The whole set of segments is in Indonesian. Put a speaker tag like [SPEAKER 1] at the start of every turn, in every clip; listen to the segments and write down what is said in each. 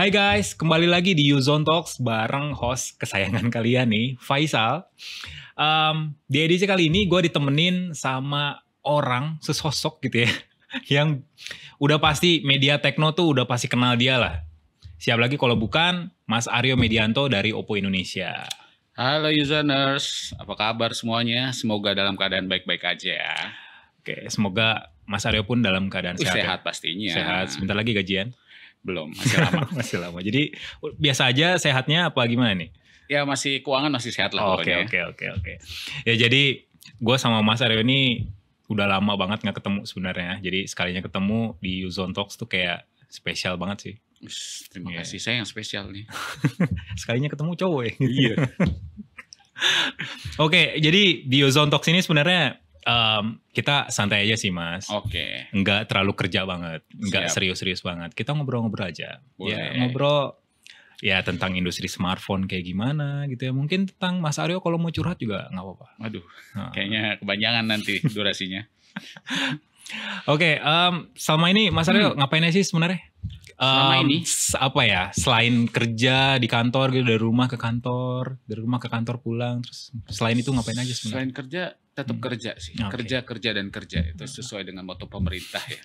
[SPEAKER 1] Hai guys, kembali lagi di Uzone Talks bareng host kesayangan kalian nih, Faisal. Di edisi kali ini gue ditemenin sama orang, sesosok gitu ya, yang udah pasti media tekno tuh udah pasti kenal dia lah. Siap lagi kalau bukan Mas Aryo Medianto dari Oppo Indonesia.
[SPEAKER 2] Halo Uzoners, apa kabar semuanya? Semoga dalam keadaan baik-baik aja ya.
[SPEAKER 1] Oke, semoga Mas Aryo pun dalam keadaan sehat.
[SPEAKER 2] Sehat
[SPEAKER 1] ya?
[SPEAKER 2] pastinya.
[SPEAKER 1] Sehat, sebentar lagi gajian.
[SPEAKER 2] Belum, masih lama.
[SPEAKER 1] Masih lama. Jadi biasa aja sehatnya apa gimana nih?
[SPEAKER 2] Ya keuangan masih sehat lah pokoknya.
[SPEAKER 1] Oke. Ya jadi gue sama Mas Aryo ini udah lama banget gak ketemu sebenarnya. Jadi sekalinya ketemu di Uzone Talks tuh kayak spesial banget sih.
[SPEAKER 2] Terima kasih, saya yang spesial nih.
[SPEAKER 1] Sekalinya ketemu cowok ya.
[SPEAKER 2] Iya.
[SPEAKER 1] Oke, jadi di Uzone Talks ini sebenarnya kita santai aja sih Mas.
[SPEAKER 2] Oke.
[SPEAKER 1] Nggak terlalu kerja banget, nggak
[SPEAKER 2] Siap.
[SPEAKER 1] serius-serius banget. Kita ngobrol-ngobrol aja.
[SPEAKER 2] Boleh.
[SPEAKER 1] Ya ngobrol ya tentang industri smartphone kayak gimana gitu ya. Mungkin tentang Mas Aryo kalau mau curhat juga nggak apa-apa.
[SPEAKER 2] Waduh,
[SPEAKER 1] Nah.
[SPEAKER 2] kayaknya kebanyakan nanti durasinya.
[SPEAKER 1] Oke, selama ini Mas Aryo ngapain aja sih sebenarnya?
[SPEAKER 2] Selama ini?
[SPEAKER 1] Apa ya? Selain kerja di kantor gitu, dari rumah ke kantor pulang, terus selain itu ngapain aja sebenarnya?
[SPEAKER 2] Selain kerja, tetap kerja sih.
[SPEAKER 1] Oke.
[SPEAKER 2] Kerja dan kerja itu sesuai dengan moto pemerintah ya.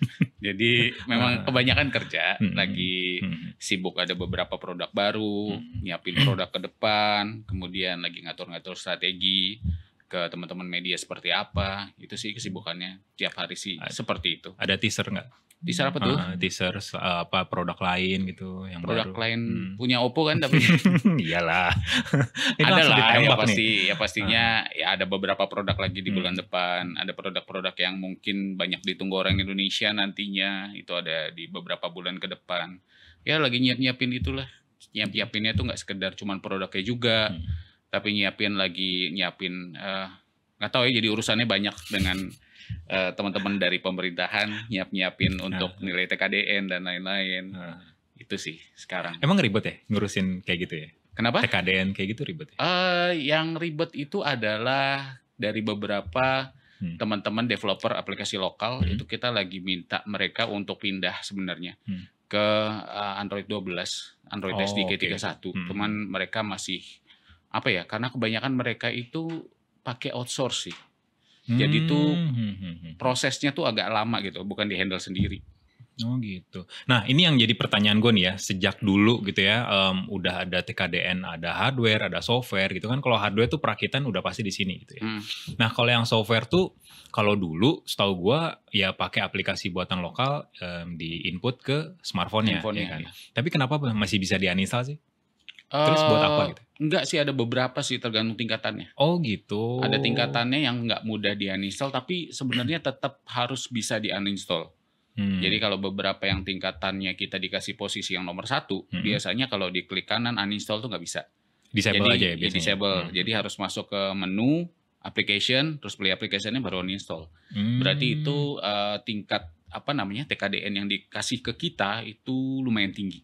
[SPEAKER 2] Jadi memang kebanyakan kerja, lagi sibuk ada beberapa produk baru, nyiapin produk ke depan, kemudian lagi ngatur-ngatur strategi ke teman-teman media seperti apa. Itu sih kesibukannya tiap hari sih seperti itu.
[SPEAKER 1] Ada teaser nggak?
[SPEAKER 2] Teaser apa tuh?
[SPEAKER 1] Teaser apa produk lain gitu yang
[SPEAKER 2] Produk
[SPEAKER 1] baru.
[SPEAKER 2] lain punya Oppo kan tapi
[SPEAKER 1] Iyalah. Itu
[SPEAKER 2] ada
[SPEAKER 1] langsung
[SPEAKER 2] lah ya
[SPEAKER 1] ditembak nih.
[SPEAKER 2] pasti ya pastinya ya ada beberapa produk lagi di bulan depan, ada produk-produk yang mungkin banyak ditunggu orang Indonesia nantinya, itu ada di beberapa bulan ke depan. Ya lagi nyiapin itulah. Nyiapinnya tuh nggak sekedar cuman produknya juga, tapi nyiapin nggak tahu ya, jadi urusannya banyak dengan teman-teman dari pemerintahan, nyiapin untuk nilai TKDN dan lain-lain. Itu sih sekarang.
[SPEAKER 1] Emang ribet ya ngurusin kayak gitu ya?
[SPEAKER 2] Kenapa?
[SPEAKER 1] TKDN kayak gitu ribet ya?
[SPEAKER 2] Yang ribet itu adalah dari beberapa teman-teman developer aplikasi lokal, itu kita lagi minta mereka untuk pindah sebenarnya ke Android 12, Android SDK 31. Cuman mereka masih karena kebanyakan mereka itu pakai outsource sih. Jadi tuh prosesnya tuh agak lama gitu, bukan di handle sendiri.
[SPEAKER 1] Oh gitu. Nah ini yang jadi pertanyaan gue nih ya, sejak dulu gitu ya, udah ada TKDN, ada hardware, ada software gitu kan. Kalau hardware tuh perakitan udah pasti di sini gitu ya. Nah kalau yang software tuh, kalau dulu setahu gue ya pakai aplikasi buatan lokal di input ke smartphone-nya. Ya kan? Tapi kenapa masih bisa di-uninstall sih? Terus buat apa gitu?
[SPEAKER 2] Enggak sih, ada beberapa sih tergantung tingkatannya.
[SPEAKER 1] Oh gitu.
[SPEAKER 2] Ada tingkatannya yang nggak mudah di-uninstall, tapi sebenarnya tetap harus bisa di-uninstall. Jadi kalau beberapa yang tingkatannya kita dikasih posisi yang nomor 1, biasanya kalau diklik kanan uninstall tuh nggak bisa.
[SPEAKER 1] Disable
[SPEAKER 2] Jadi,
[SPEAKER 1] aja ya biasanya?
[SPEAKER 2] Disable. Jadi harus masuk ke menu, application, terus play application-nya baru uninstall. Berarti itu tingkat TKDN yang dikasih ke kita itu lumayan tinggi.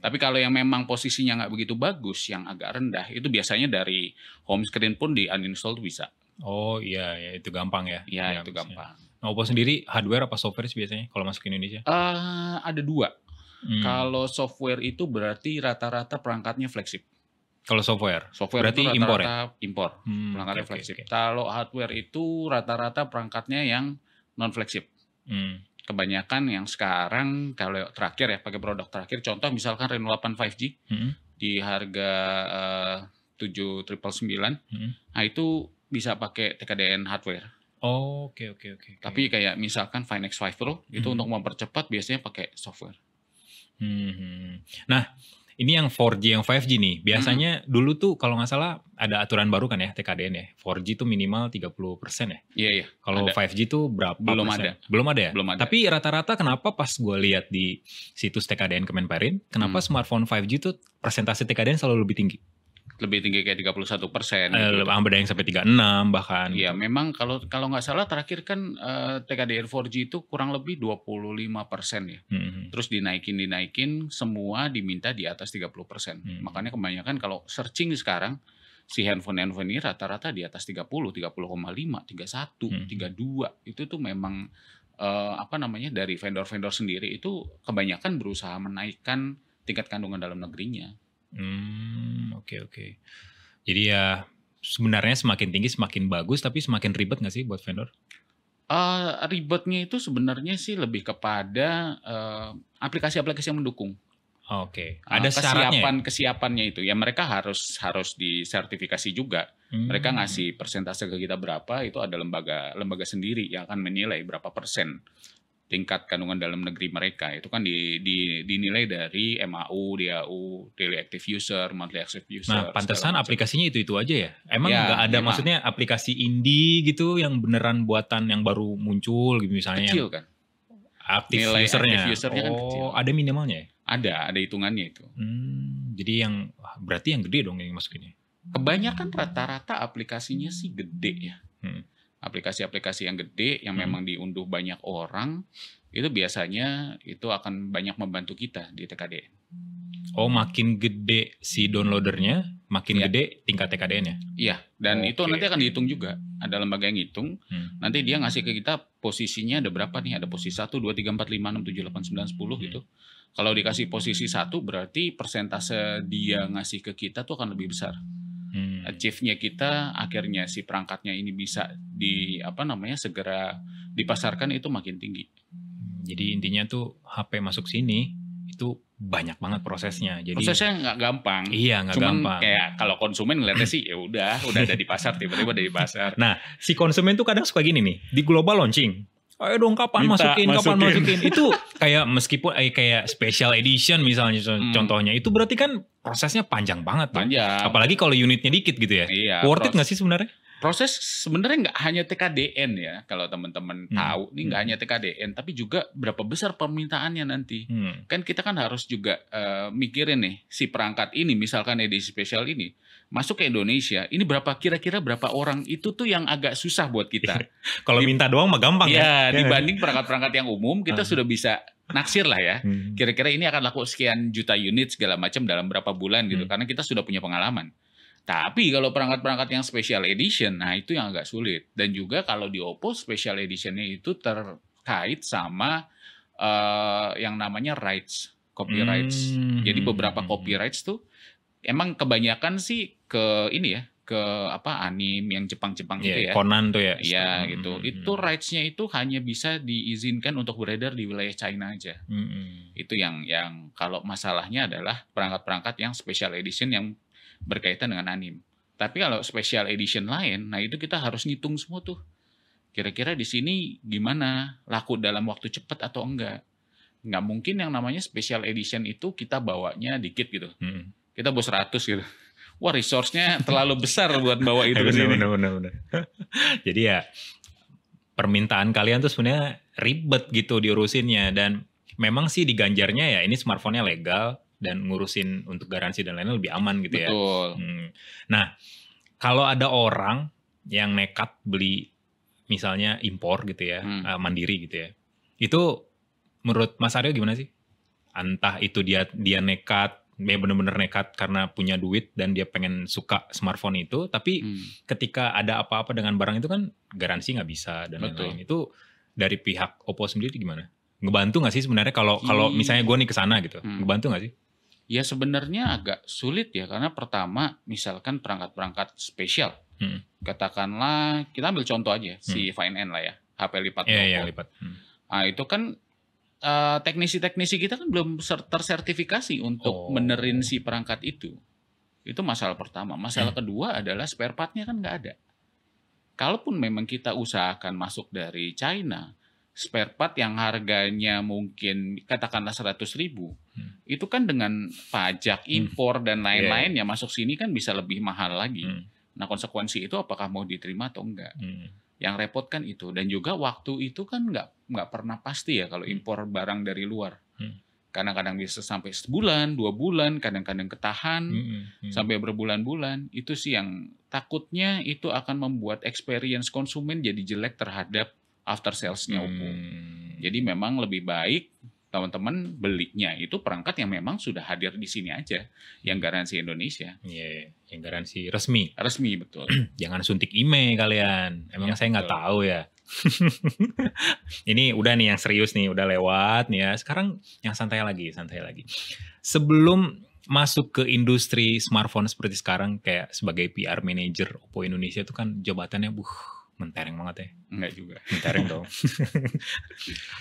[SPEAKER 2] Tapi kalau yang memang posisinya nggak begitu bagus, yang agak rendah, itu biasanya dari home screen pun di uninstall tuh bisa.
[SPEAKER 1] Oh iya, itu gampang ya?
[SPEAKER 2] Iya, itu gampang.
[SPEAKER 1] Nah, Oppo sendiri hardware apa software sih biasanya kalau masuk ke Indonesia?
[SPEAKER 2] Ada 2. Kalau software itu berarti rata-rata perangkatnya flagship.
[SPEAKER 1] Kalau software
[SPEAKER 2] Berarti
[SPEAKER 1] itu impor ya?
[SPEAKER 2] Impor. Perangkatnya flagship. Kalau hardware itu rata-rata perangkatnya yang non flagship. Kebanyakan yang sekarang kalau terakhir ya pakai produk terakhir, contoh misalkan Reno 8 5G di harga 7.999, nah itu bisa pakai TKDN hardware.
[SPEAKER 1] Oh, oke.
[SPEAKER 2] Tapi kayak misalkan Find X5 Pro itu untuk mempercepat biasanya pakai software.
[SPEAKER 1] Nah, ini yang 4G yang 5G nih. Biasanya dulu tuh kalau nggak salah ada aturan baru kan ya TKDN ya. 4G tuh minimal 30% ya.
[SPEAKER 2] Iya.
[SPEAKER 1] Kalau 5G tuh berapa
[SPEAKER 2] Belum
[SPEAKER 1] persen?
[SPEAKER 2] ada.
[SPEAKER 1] Belum ada ya?
[SPEAKER 2] Belum ada.
[SPEAKER 1] Tapi rata-rata kenapa pas gue lihat di situs TKDN Kemenperin, kenapa smartphone 5G tuh persentase TKDN selalu lebih tinggi?
[SPEAKER 2] Lebih tinggi kayak 31%.
[SPEAKER 1] Ada yang sampai 36 bahkan.
[SPEAKER 2] Iya, memang kalau nggak salah terakhir kan TKDN 4G itu kurang lebih 25% ya. Terus dinaikin, semua diminta di atas 30%. Makanya kebanyakan kalau searching sekarang, si handphone ini rata-rata di atas 30, 30,5, 31, 32. Itu tuh memang dari vendor-vendor sendiri itu kebanyakan berusaha menaikkan tingkat kandungan dalam negerinya.
[SPEAKER 1] Oke. Jadi ya sebenarnya semakin tinggi semakin bagus, tapi semakin ribet nggak sih buat vendor?
[SPEAKER 2] Ribetnya itu sebenarnya sih lebih kepada aplikasi-aplikasi yang mendukung.
[SPEAKER 1] Oke. Ada syaratnya.
[SPEAKER 2] Kesiapannya itu ya mereka harus disertifikasi juga. Mereka ngasih persentase ke kita berapa, itu ada lembaga sendiri yang akan menilai berapa persen tingkat kandungan dalam negeri mereka. Itu kan dinilai dari MAU, DAU, Daily Active User, Monthly Active User.
[SPEAKER 1] Nah, pantesan aplikasinya itu aja ya? Emang nggak ada maksudnya aplikasi indie gitu yang beneran buatan yang baru muncul gitu misalnya?
[SPEAKER 2] Kecil kan?
[SPEAKER 1] Nilai active
[SPEAKER 2] usernya kan kecil.
[SPEAKER 1] Ada minimalnya ya?
[SPEAKER 2] Ada hitungannya itu.
[SPEAKER 1] Jadi berarti yang gede dong yang masukinnya?
[SPEAKER 2] Kebanyakan rata-rata aplikasinya sih gede ya. Aplikasi-aplikasi yang gede yang memang diunduh banyak orang itu biasanya itu akan banyak membantu kita di TKDN.
[SPEAKER 1] Oh, makin gede si downloadernya, makin gede tingkat TKDN-nya?
[SPEAKER 2] Iya, dan itu nanti akan dihitung juga. Ada lembaga yang ngitung, nanti dia ngasih ke kita posisinya ada berapa nih, ada posisi 1, 2, 3, 4, 5, 6, 7, 8, 9, 10 gitu. Kalau dikasih posisi 1 berarti persentase dia ngasih ke kita tuh akan lebih besar. Achieve-nya kita akhirnya si perangkatnya ini bisa segera dipasarkan itu makin tinggi.
[SPEAKER 1] Jadi intinya tuh HP masuk sini itu banyak banget prosesnya. Jadi
[SPEAKER 2] prosesnya nggak gampang.
[SPEAKER 1] Iya, nggak gampang.
[SPEAKER 2] Kayak kalau konsumen ngeliatnya sih ya udah ada di pasar, tiba-tiba ada di pasar.
[SPEAKER 1] Nah, si konsumen tuh kadang suka gini nih, di global launching. Ayo dong kapan masukin. Itu kayak meskipun kayak special edition misalnya contohnya, itu berarti kan prosesnya panjang banget.
[SPEAKER 2] Panjang.
[SPEAKER 1] Apalagi kalau unitnya dikit gitu ya.
[SPEAKER 2] Iya,
[SPEAKER 1] worth it nggak sih sebenarnya?
[SPEAKER 2] Proses sebenarnya nggak hanya TKDN ya, kalau teman-teman tahu nih nggak hanya TKDN, tapi juga berapa besar permintaannya nanti. Kan kita kan harus juga mikirin nih si perangkat ini, misalkan edisi spesial ini masuk ke Indonesia, ini kira-kira berapa orang, itu tuh yang agak susah buat kita.
[SPEAKER 1] Kalau minta doang mah gampang ya.
[SPEAKER 2] Dibanding perangkat-perangkat yang umum kita sudah bisa naksir lah ya. Kira-kira ini akan laku sekian juta unit segala macam dalam berapa bulan gitu, karena kita sudah punya pengalaman. Tapi kalau perangkat-perangkat yang special edition, nah itu yang agak sulit. Dan juga kalau di Oppo special edition-nya itu terkait sama yang namanya rights, copyrights. Jadi beberapa copyrights tuh emang kebanyakan sih ke ini ya, ke anime yang Jepang-Jepang gitu ya.
[SPEAKER 1] Conan tuh ya.
[SPEAKER 2] Iya gitu. Itu rights-nya itu hanya bisa diizinkan untuk beredar di wilayah China aja. Itu yang kalau masalahnya adalah perangkat-perangkat yang special edition yang berkaitan dengan anime. Tapi kalau special edition lain, nah itu kita harus ngitung semua tuh. Kira-kira di sini gimana? Laku dalam waktu cepat atau enggak? Nggak mungkin yang namanya special edition itu kita bawanya dikit gitu. Kita bawa 100 gitu. Wah, resource-nya terlalu besar buat bawa itu ke sini.
[SPEAKER 1] Benar. Jadi ya permintaan kalian tuh sebenarnya ribet gitu diurusinnya, dan memang sih diganjarnya ya ini smartphone-nya legal dan ngurusin untuk garansi dan lain-lain lebih aman gitu ya.
[SPEAKER 2] Betul.
[SPEAKER 1] Nah, kalau ada orang yang nekat beli misalnya impor gitu ya, mandiri gitu ya. Itu menurut Mas Aryo gimana sih? Entah itu dia nekat, dia benar-benar nekat karena punya duit dan dia pengen suka smartphone itu, tapi ketika ada apa-apa dengan barang itu kan garansi nggak bisa dan lain-lain. Itu dari pihak Oppo sendiri gimana? Ngebantu nggak sih sebenarnya kalau misalnya gue nih kesana gitu, ngebantu nggak sih?
[SPEAKER 2] Ya sebenarnya agak sulit ya, karena pertama misalkan perangkat-perangkat spesial, katakanlah kita ambil contoh aja si Fine N lah ya, HP lipat Oppo.
[SPEAKER 1] Iya, lipat.
[SPEAKER 2] Nah itu kan teknisi-teknisi kita kan belum tersertifikasi untuk benerin si perangkat itu. Itu masalah pertama. Masalah kedua adalah spare part-nya kan nggak ada. Kalaupun memang kita usahakan masuk dari China, spare part yang harganya mungkin katakanlah 100.000, itu kan dengan pajak impor dan lain-lain yang masuk sini kan bisa lebih mahal lagi. Nah konsekuensi itu apakah mau diterima atau enggak? Yang repot kan itu, dan juga waktu itu kan nggak pernah pasti ya kalau impor barang dari luar. Kadang-kadang bisa sampai sebulan, 2 bulan, kadang-kadang ketahan sampai berbulan-bulan. Itu sih yang takutnya itu akan membuat experience konsumen jadi jelek terhadap after sales-nya Oppo. Jadi memang lebih baik teman-teman belinya itu perangkat yang memang sudah hadir di sini aja, yang garansi Indonesia.
[SPEAKER 1] Iya, yang garansi resmi.
[SPEAKER 2] Resmi, betul.
[SPEAKER 1] Jangan suntik email kalian. Emang saya nggak tahu ya. Ini udah nih yang serius nih, udah lewat nih ya. Sekarang yang santai lagi. sebelum masuk ke industri smartphone seperti sekarang kayak sebagai PR manager Oppo Indonesia itu kan jabatannya mentereng banget ya.
[SPEAKER 2] Enggak juga.
[SPEAKER 1] Mentereng dong.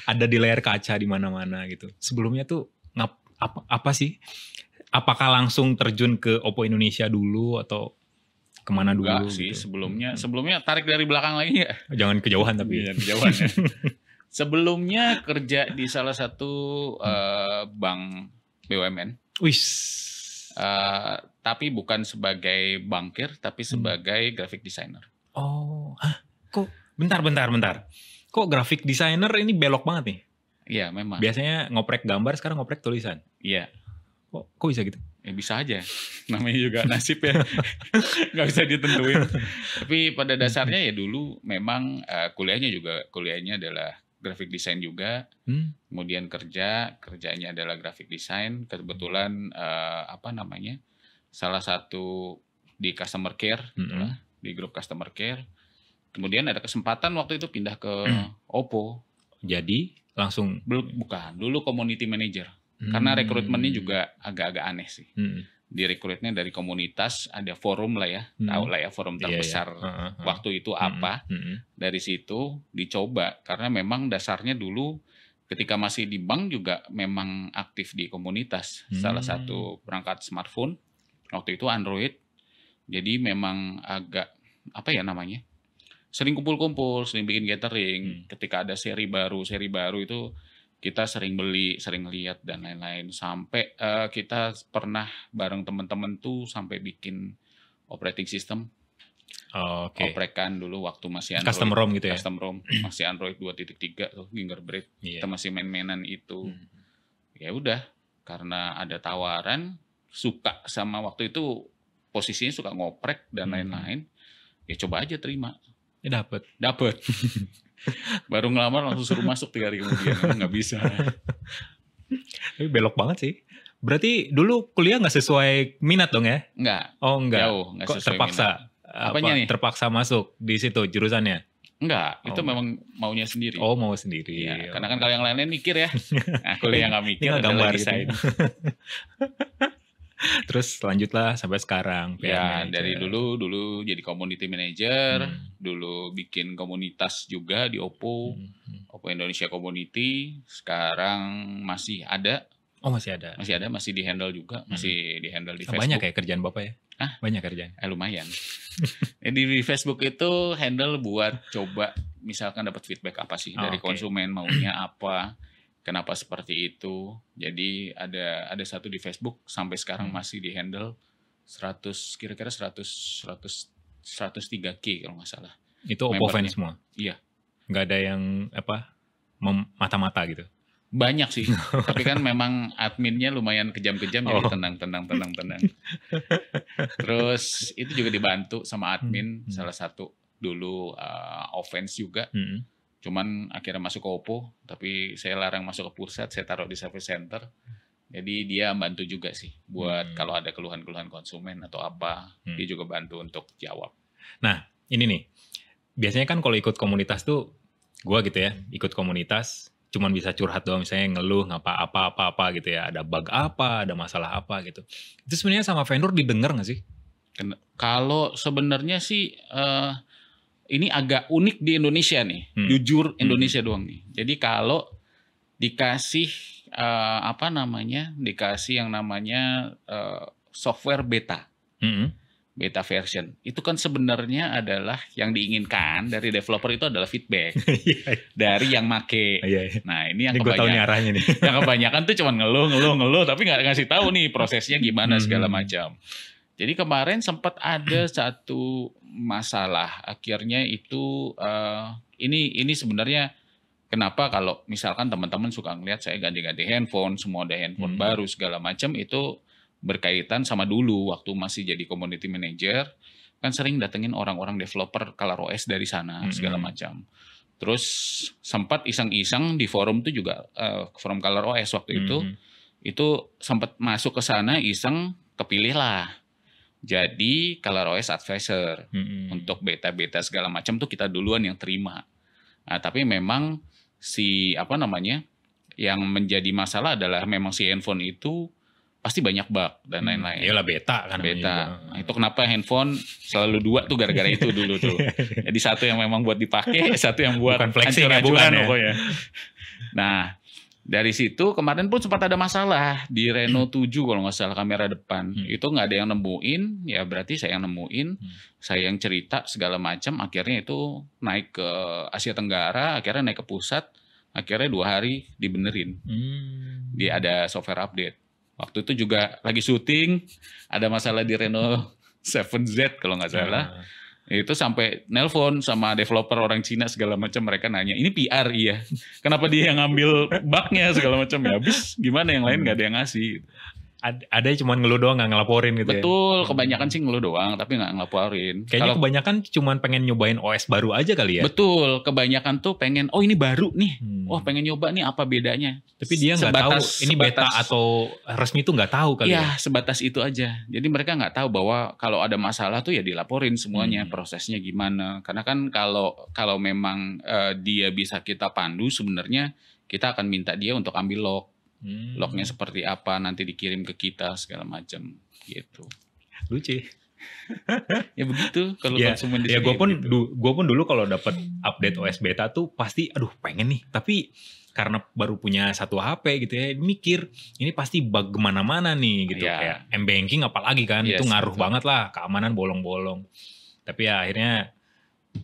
[SPEAKER 1] Ada di layar kaca di mana-mana gitu. Sebelumnya tuh apa sih? Apakah langsung terjun ke Oppo Indonesia dulu atau kemana dulu?
[SPEAKER 2] Enggak sih, gitu? Sebelumnya tarik dari belakang lagi ya.
[SPEAKER 1] Jangan kejauhan tapi.
[SPEAKER 2] Jangan kejauhan ya. Sebelumnya kerja di salah satu bank BUMN. Tapi bukan sebagai bankir, tapi sebagai graphic designer.
[SPEAKER 1] Oh, kok bentar. Kok graphic designer ini belok banget nih?
[SPEAKER 2] Iya, memang.
[SPEAKER 1] Biasanya ngoprek gambar, sekarang ngoprek tulisan.
[SPEAKER 2] Iya.
[SPEAKER 1] Kok bisa gitu?
[SPEAKER 2] Ya bisa aja. Namanya juga nasib ya. Nggak bisa ditentuin. Tapi pada dasarnya ya dulu memang kuliahnya adalah graphic design juga. Kemudian kerjanya adalah graphic design. Kebetulan salah satu di customer care, di grup customer care. Kemudian ada kesempatan waktu itu pindah ke Oppo.
[SPEAKER 1] Jadi langsung?
[SPEAKER 2] Bukan, dulu community manager. Karena rekrutmennya juga agak-agak aneh sih. Direkrutnya dari komunitas, ada forum lah ya, tahu lah ya forum terbesar waktu itu apa. Dari situ dicoba, karena memang dasarnya dulu ketika masih di bank juga memang aktif di komunitas. Salah satu perangkat smartphone, waktu itu Android. Jadi memang agak, sering kumpul-kumpul, sering bikin gathering. Ketika ada seri baru itu kita sering beli, sering lihat dan lain-lain. Sampai kita pernah bareng teman-teman tuh sampai bikin operating system. Oprekan dulu waktu masih Android.
[SPEAKER 1] Custom ROM gitu ya?
[SPEAKER 2] Custom ROM, masih Android 2.3 tuh, Gingerbread. Kita masih main-mainan itu. Ya udah, karena ada tawaran, suka sama waktu itu, posisinya suka ngoprek dan lain-lain. Ya coba aja terima.
[SPEAKER 1] Ya dapet.
[SPEAKER 2] Baru ngelamar langsung suruh masuk 3 hari kemudian. Nggak bisa.
[SPEAKER 1] Tapi belok banget sih. Berarti dulu kuliah nggak sesuai minat dong ya?
[SPEAKER 2] Nggak.
[SPEAKER 1] Oh enggak.
[SPEAKER 2] Jauh, nggak sesuai
[SPEAKER 1] terpaksa?
[SPEAKER 2] Minat. Apanya nih?
[SPEAKER 1] Terpaksa masuk di situ jurusannya?
[SPEAKER 2] Enggak, itu memang maunya sendiri.
[SPEAKER 1] Oh, mau sendiri.
[SPEAKER 2] Ya, karena kan kalau yang lainnya mikir ya. Nah, kuliah yang nggak mikir adalah desain. Gitu.
[SPEAKER 1] Terus lanjutlah sampai sekarang.
[SPEAKER 2] Ya, dari dulu jadi community manager, dulu bikin komunitas juga di Oppo, Oppo Indonesia Community. Sekarang masih ada.
[SPEAKER 1] Oh, masih ada.
[SPEAKER 2] Masih di handle juga, masih di handle di Facebook.
[SPEAKER 1] Banyak kayak kerjaan Bapak ya? Banyak kerjaan.
[SPEAKER 2] Lumayan. Di Facebook itu handle buat coba misalkan dapat feedback apa sih dari konsumen, maunya apa. Kenapa seperti itu? Jadi ada satu di Facebook sampai sekarang masih di handle 103K kalau nggak salah.
[SPEAKER 1] Itu Oppo fans semua?
[SPEAKER 2] Iya.
[SPEAKER 1] Nggak ada yang mata-mata gitu?
[SPEAKER 2] Banyak sih. Tapi kan memang adminnya lumayan kejam-kejam jadi tenang. Terus itu juga dibantu sama admin salah satu dulu offense juga. Cuman akhirnya masuk ke Oppo, tapi saya larang masuk ke pusat, saya taruh di service center. Jadi dia bantu juga sih buat kalau ada keluhan-keluhan konsumen atau apa, dia juga bantu untuk jawab.
[SPEAKER 1] Nah, ini nih. Biasanya kan kalau ikut komunitas tuh, gua gitu ya, ikut komunitas cuman bisa curhat doang, misalnya ngeluh apa gitu ya, ada bug apa, ada masalah apa gitu. Itu sebenarnya sama vendor didengar nggak sih?
[SPEAKER 2] Kalau sebenarnya sih ini agak unik di Indonesia nih, jujur Indonesia doang nih. Jadi kalau dikasih dikasih yang namanya software beta, beta version, itu kan sebenarnya adalah yang diinginkan dari developer itu adalah feedback dari yang make. Nah ini yang kebanyakan, yang kebanyakan tuh cuma ngeluh, tapi nggak ngasih tahu nih prosesnya gimana segala macam. Jadi kemarin sempat ada satu masalah, akhirnya itu ini sebenarnya kenapa kalau misalkan teman-teman suka ngeliat saya ganti-ganti handphone, semua ada handphone baru segala macam, itu berkaitan sama dulu waktu masih jadi community manager, kan sering datengin orang-orang developer ColorOS dari sana segala macam. Terus sempat iseng-iseng di forum itu juga forum ColorOS waktu itu sempat masuk ke sana iseng, kepilih lah. Jadi ColorOS advisor untuk beta-beta segala macam tuh kita duluan yang terima. Nah, tapi memang yang menjadi masalah adalah memang si handphone itu pasti banyak bug dan lain-lain.
[SPEAKER 1] Iyalah beta kan.
[SPEAKER 2] Beta. Nah, itu kenapa handphone selalu 2 tuh gara-gara itu dulu tuh. Jadi satu yang memang buat dipakai, satu yang buat hancur-hancuran pokoknya. Nah, dari situ kemarin pun sempat ada masalah di Reno 7 kalau nggak salah kamera depan. Itu nggak ada yang nemuin, ya berarti saya yang nemuin, saya yang cerita segala macam. Akhirnya itu naik ke Asia Tenggara, akhirnya naik ke pusat, akhirnya 2 hari dibenerin. Dia ada software update. Waktu itu juga lagi syuting, ada masalah di Reno 7Z kalau nggak salah. Itu sampai nelpon sama developer orang Cina segala macam, mereka nanya ini PR iya, kenapa dia yang ngambil bugnya segala macam, ya habis gimana yang lain nggak ada yang ngasih.
[SPEAKER 1] Ada cuma ngeluh doang nggak ngelaporin gitu.
[SPEAKER 2] Betul, kebanyakan sih ngeluh doang tapi nggak ngelaporin.
[SPEAKER 1] Kayaknya kebanyakan cuma pengen nyobain OS baru aja kali ya.
[SPEAKER 2] Betul, kebanyakan tuh pengen ini baru nih, pengen nyoba nih apa bedanya.
[SPEAKER 1] Tapi dia nggak tahu ini beta atau resmi tuh nggak tahu kali ya.
[SPEAKER 2] Sebatas itu aja. Jadi mereka nggak tahu bahwa kalau ada masalah tuh ya dilaporin semuanya, prosesnya gimana. Karena kan kalau memang dia bisa kita pandu, sebenarnya kita akan minta dia untuk ambil log. Lognya seperti apa, nanti dikirim ke kita segala macam gitu.
[SPEAKER 1] Lucu.
[SPEAKER 2] Ya begitu kalau konsumen di
[SPEAKER 1] sini. Ya gue pun dulu kalau dapat update OS beta tuh pasti aduh pengen nih, tapi karena baru punya satu HP gitu ya, mikir ini pasti bug kemana-mana nih gitu. Kayak M-Banking apalagi kan, itu ngaruh banget lah, keamanan bolong-bolong. Tapi ya akhirnya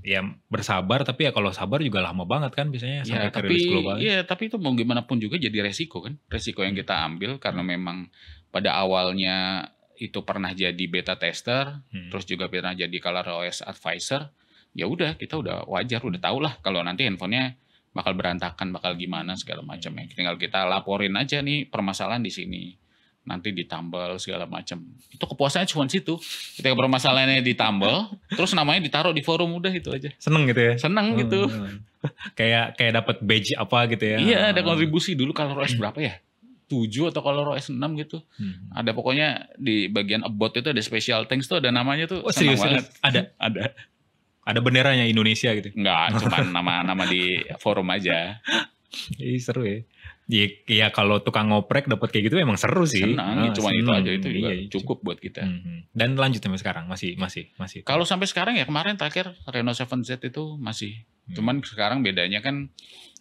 [SPEAKER 1] ya bersabar, tapi ya kalau sabar juga lama banget kan biasanya sampai ke rilis global.
[SPEAKER 2] Iya, tapi itu mau gimana pun juga jadi resiko kan. Resiko yang kita ambil karena memang pada awalnya itu pernah jadi beta tester, terus juga pernah jadi ColorOS advisor. Ya udah, kita udah wajar, udah tahu lah kalau nanti handphonenya bakal berantakan, bakal gimana segala macam ya. Tinggal kita laporin aja nih permasalahan di sini. Nanti ditambal segala macam. Itu kepuasannya cuma situ. Ketika permasalahannya ditambal, terus namanya ditaruh di forum, udah itu aja.
[SPEAKER 1] Seneng gitu ya?
[SPEAKER 2] Seneng gitu.
[SPEAKER 1] kayak dapat badge apa gitu ya?
[SPEAKER 2] Iya, ada kontribusi dulu ColorOS berapa ya? 7 atau ColorOS 6 gitu. Ada pokoknya di bagian about itu ada special thanks tuh, ada namanya tuh.
[SPEAKER 1] Oh serius? Ada?
[SPEAKER 2] Ada.
[SPEAKER 1] Ada benderanya Indonesia gitu?
[SPEAKER 2] Enggak, cuma nama-nama di forum aja.
[SPEAKER 1] Iya seru ya. Iya kalau tukang ngoprek dapat kayak gitu emang seru sih.
[SPEAKER 2] Senang, cuma itu aja itu juga cukup buat kita.
[SPEAKER 1] Dan lanjut sampai sekarang masih.
[SPEAKER 2] Kalau sampai sekarang ya kemarin terakhir Reno 7Z itu masih. Cuman sekarang bedanya kan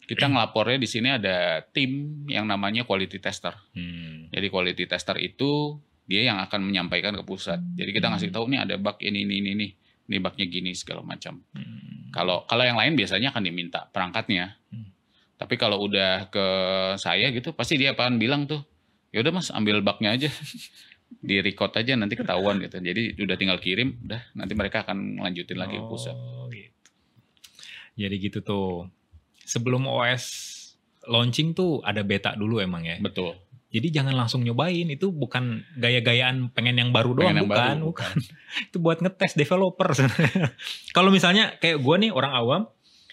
[SPEAKER 2] kita ngelapornya di sini ada tim yang namanya quality tester. Jadi quality tester itu dia yang akan menyampaikan ke pusat. Jadi kita ngasih tahu nih ada bug ini bugnya gini segala macam. Kalau yang lain biasanya akan diminta perangkatnya. Tapi kalau udah ke saya gitu, pasti dia akan bilang tuh, ya udah mas ambil bugnya aja, di record aja nanti ketahuan gitu. Jadi udah tinggal kirim, udah nanti mereka akan lanjutin lagi ke pusat.
[SPEAKER 1] Gitu. Jadi gitu tuh. Sebelum OS launching tuh ada beta dulu emang ya.
[SPEAKER 2] Betul.
[SPEAKER 1] Jadi jangan langsung nyobain, itu bukan gaya-gayaan pengen yang baru doang, bukan. Itu buat ngetes developer sebenarnya. Kalau misalnya kayak gue nih orang awam,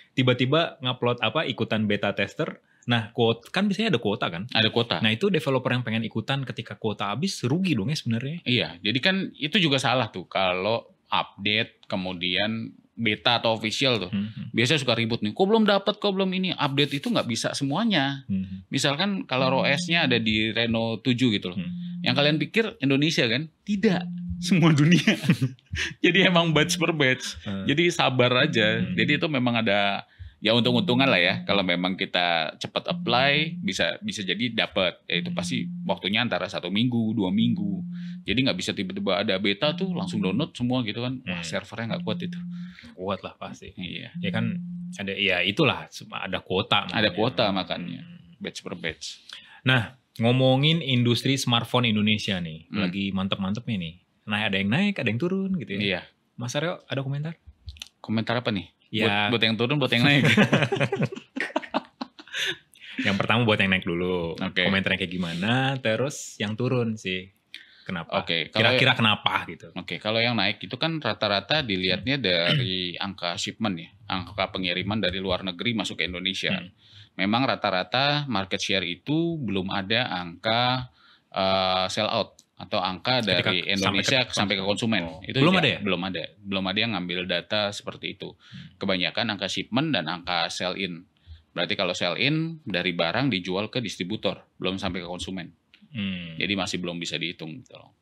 [SPEAKER 1] tiba-tiba ngupload ikutan beta tester. Nah, kan biasanya ada kuota kan?
[SPEAKER 2] Ada kuota.
[SPEAKER 1] Nah, itu developer yang pengen ikutan ketika kuota habis rugi dong ya sebenarnya.
[SPEAKER 2] Iya, jadi kan itu juga salah tuh kalau update kemudian beta atau official tuh. Biasanya suka ribut nih, kok belum dapat, kok belum ini. Update itu nggak bisa semuanya. Misalkan kalau OS-nya ada di Reno 7 gitu loh. Yang kalian pikir Indonesia kan? Tidak. Semua dunia. Jadi emang batch per batch. Jadi sabar aja. Jadi itu memang ada ya untung-untungan lah ya. Kalau memang kita cepat apply bisa jadi dapat. Ya itu pasti waktunya antara 1 minggu, 2 minggu. Jadi nggak bisa tiba-tiba ada beta tuh langsung download semua gitu kan. Wah, servernya nggak kuat itu.
[SPEAKER 1] Kuat lah pasti.
[SPEAKER 2] Iya.
[SPEAKER 1] Ya kan ada itulah ada kuota.
[SPEAKER 2] Ada kuota makanya. Batch per batch.
[SPEAKER 1] Nah, ngomongin industri smartphone Indonesia nih. Lagi mantep-mantepnya nih. Nah, ada yang naik, ada yang turun gitu ya.
[SPEAKER 2] Iya.
[SPEAKER 1] Mas Aryo, ada komentar?
[SPEAKER 2] Komentar apa nih?
[SPEAKER 1] Ya.
[SPEAKER 2] Buat yang turun, buat yang naik.
[SPEAKER 1] Yang pertama buat yang naik dulu.
[SPEAKER 2] Okay.
[SPEAKER 1] Komentarnya kayak gimana, terus yang turun sih. Kenapa?
[SPEAKER 2] Oke.
[SPEAKER 1] Kira-kira kenapa gitu?
[SPEAKER 2] Oke, kalau yang naik itu kan rata-rata dilihatnya dari angka shipment ya. Angka pengiriman dari luar negeri masuk ke Indonesia. Memang rata-rata market share itu belum ada angka sell out. Atau angka dari Indonesia sampai ke konsumen. Itu
[SPEAKER 1] belum ada ya?
[SPEAKER 2] Belum ada yang ngambil data seperti itu. Kebanyakan angka shipment dan angka sell in. Berarti kalau sell in dari barang dijual ke distributor, belum sampai ke konsumen. Jadi masih belum bisa dihitung gitu loh.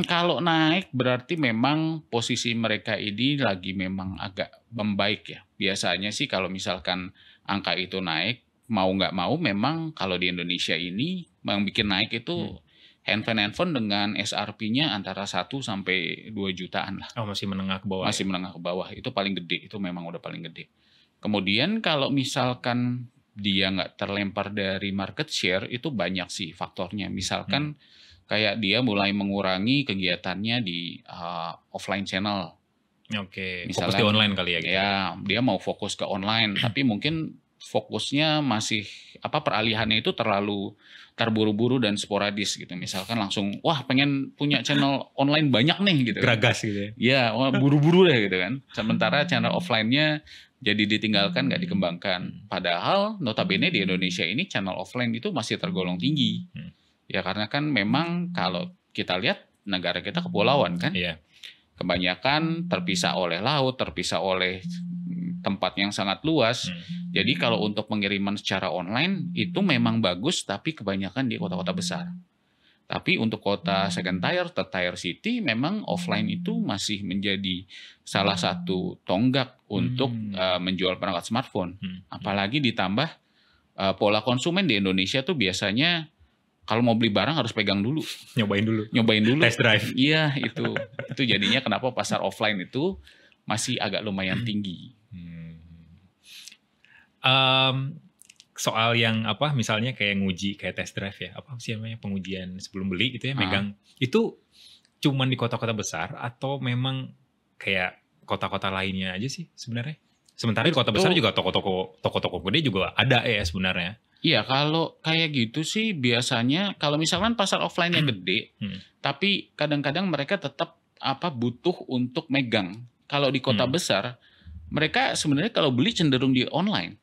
[SPEAKER 2] Kalau naik berarti memang posisi mereka ini lagi memang agak membaik ya. Biasanya sih kalau misalkan angka itu naik, mau nggak mau memang kalau di Indonesia ini yang bikin naik itu handphone dengan SRP-nya antara 1 sampai 2 jutaan lah.
[SPEAKER 1] Oh, masih menengah ke bawah.
[SPEAKER 2] Masih menengah ke bawah. Itu paling gede, itu memang udah paling gede. Kemudian kalau misalkan dia nggak terlempar dari market share, itu banyak sih faktornya. Misalkan kayak dia mulai mengurangi kegiatannya di offline channel.
[SPEAKER 1] Oke, fokus di online kali ya gitu.
[SPEAKER 2] Ya, dia mau fokus ke online, tapi mungkin fokusnya masih peralihannya itu terlalu terburu-buru dan sporadis gitu. Misalkan langsung wah pengen punya channel online banyak nih gitu.
[SPEAKER 1] Geragas gitu ya.
[SPEAKER 2] Ya, buru-buru deh gitu kan. Sementara channel offline-nya jadi ditinggalkan, nggak dikembangkan. Padahal notabene di Indonesia ini channel offline itu masih tergolong tinggi. Ya karena kan memang kalau kita lihat negara kita kepulauan kan.
[SPEAKER 1] Iya.
[SPEAKER 2] Kebanyakan terpisah oleh laut, terpisah oleh tempat yang sangat luas. Jadi kalau untuk pengiriman secara online itu memang bagus, tapi kebanyakan di kota-kota besar. Tapi untuk kota second tier, third tier city memang offline itu masih menjadi salah satu tonggak untuk menjual perangkat smartphone. Apalagi ditambah pola konsumen di Indonesia tuh biasanya kalau mau beli barang harus pegang dulu.
[SPEAKER 1] Nyobain dulu. Test drive.
[SPEAKER 2] Iya, itu jadinya kenapa pasar offline itu masih agak lumayan tinggi.
[SPEAKER 1] Soal yang misalnya kayak nguji kayak test drive ya, apa sih namanya, pengujian sebelum beli gitu ya, megang. Itu cuman di kota-kota besar atau memang kayak kota-kota lainnya aja sih sebenarnya? Sementara di kota besar juga toko-toko gede juga ada ya sebenarnya.
[SPEAKER 2] Iya, kalau kayak gitu sih biasanya kalau misalkan pasar offline-nya gede, tapi kadang-kadang mereka tetap butuh untuk megang. Kalau di kota besar, mereka sebenarnya kalau beli cenderung di online.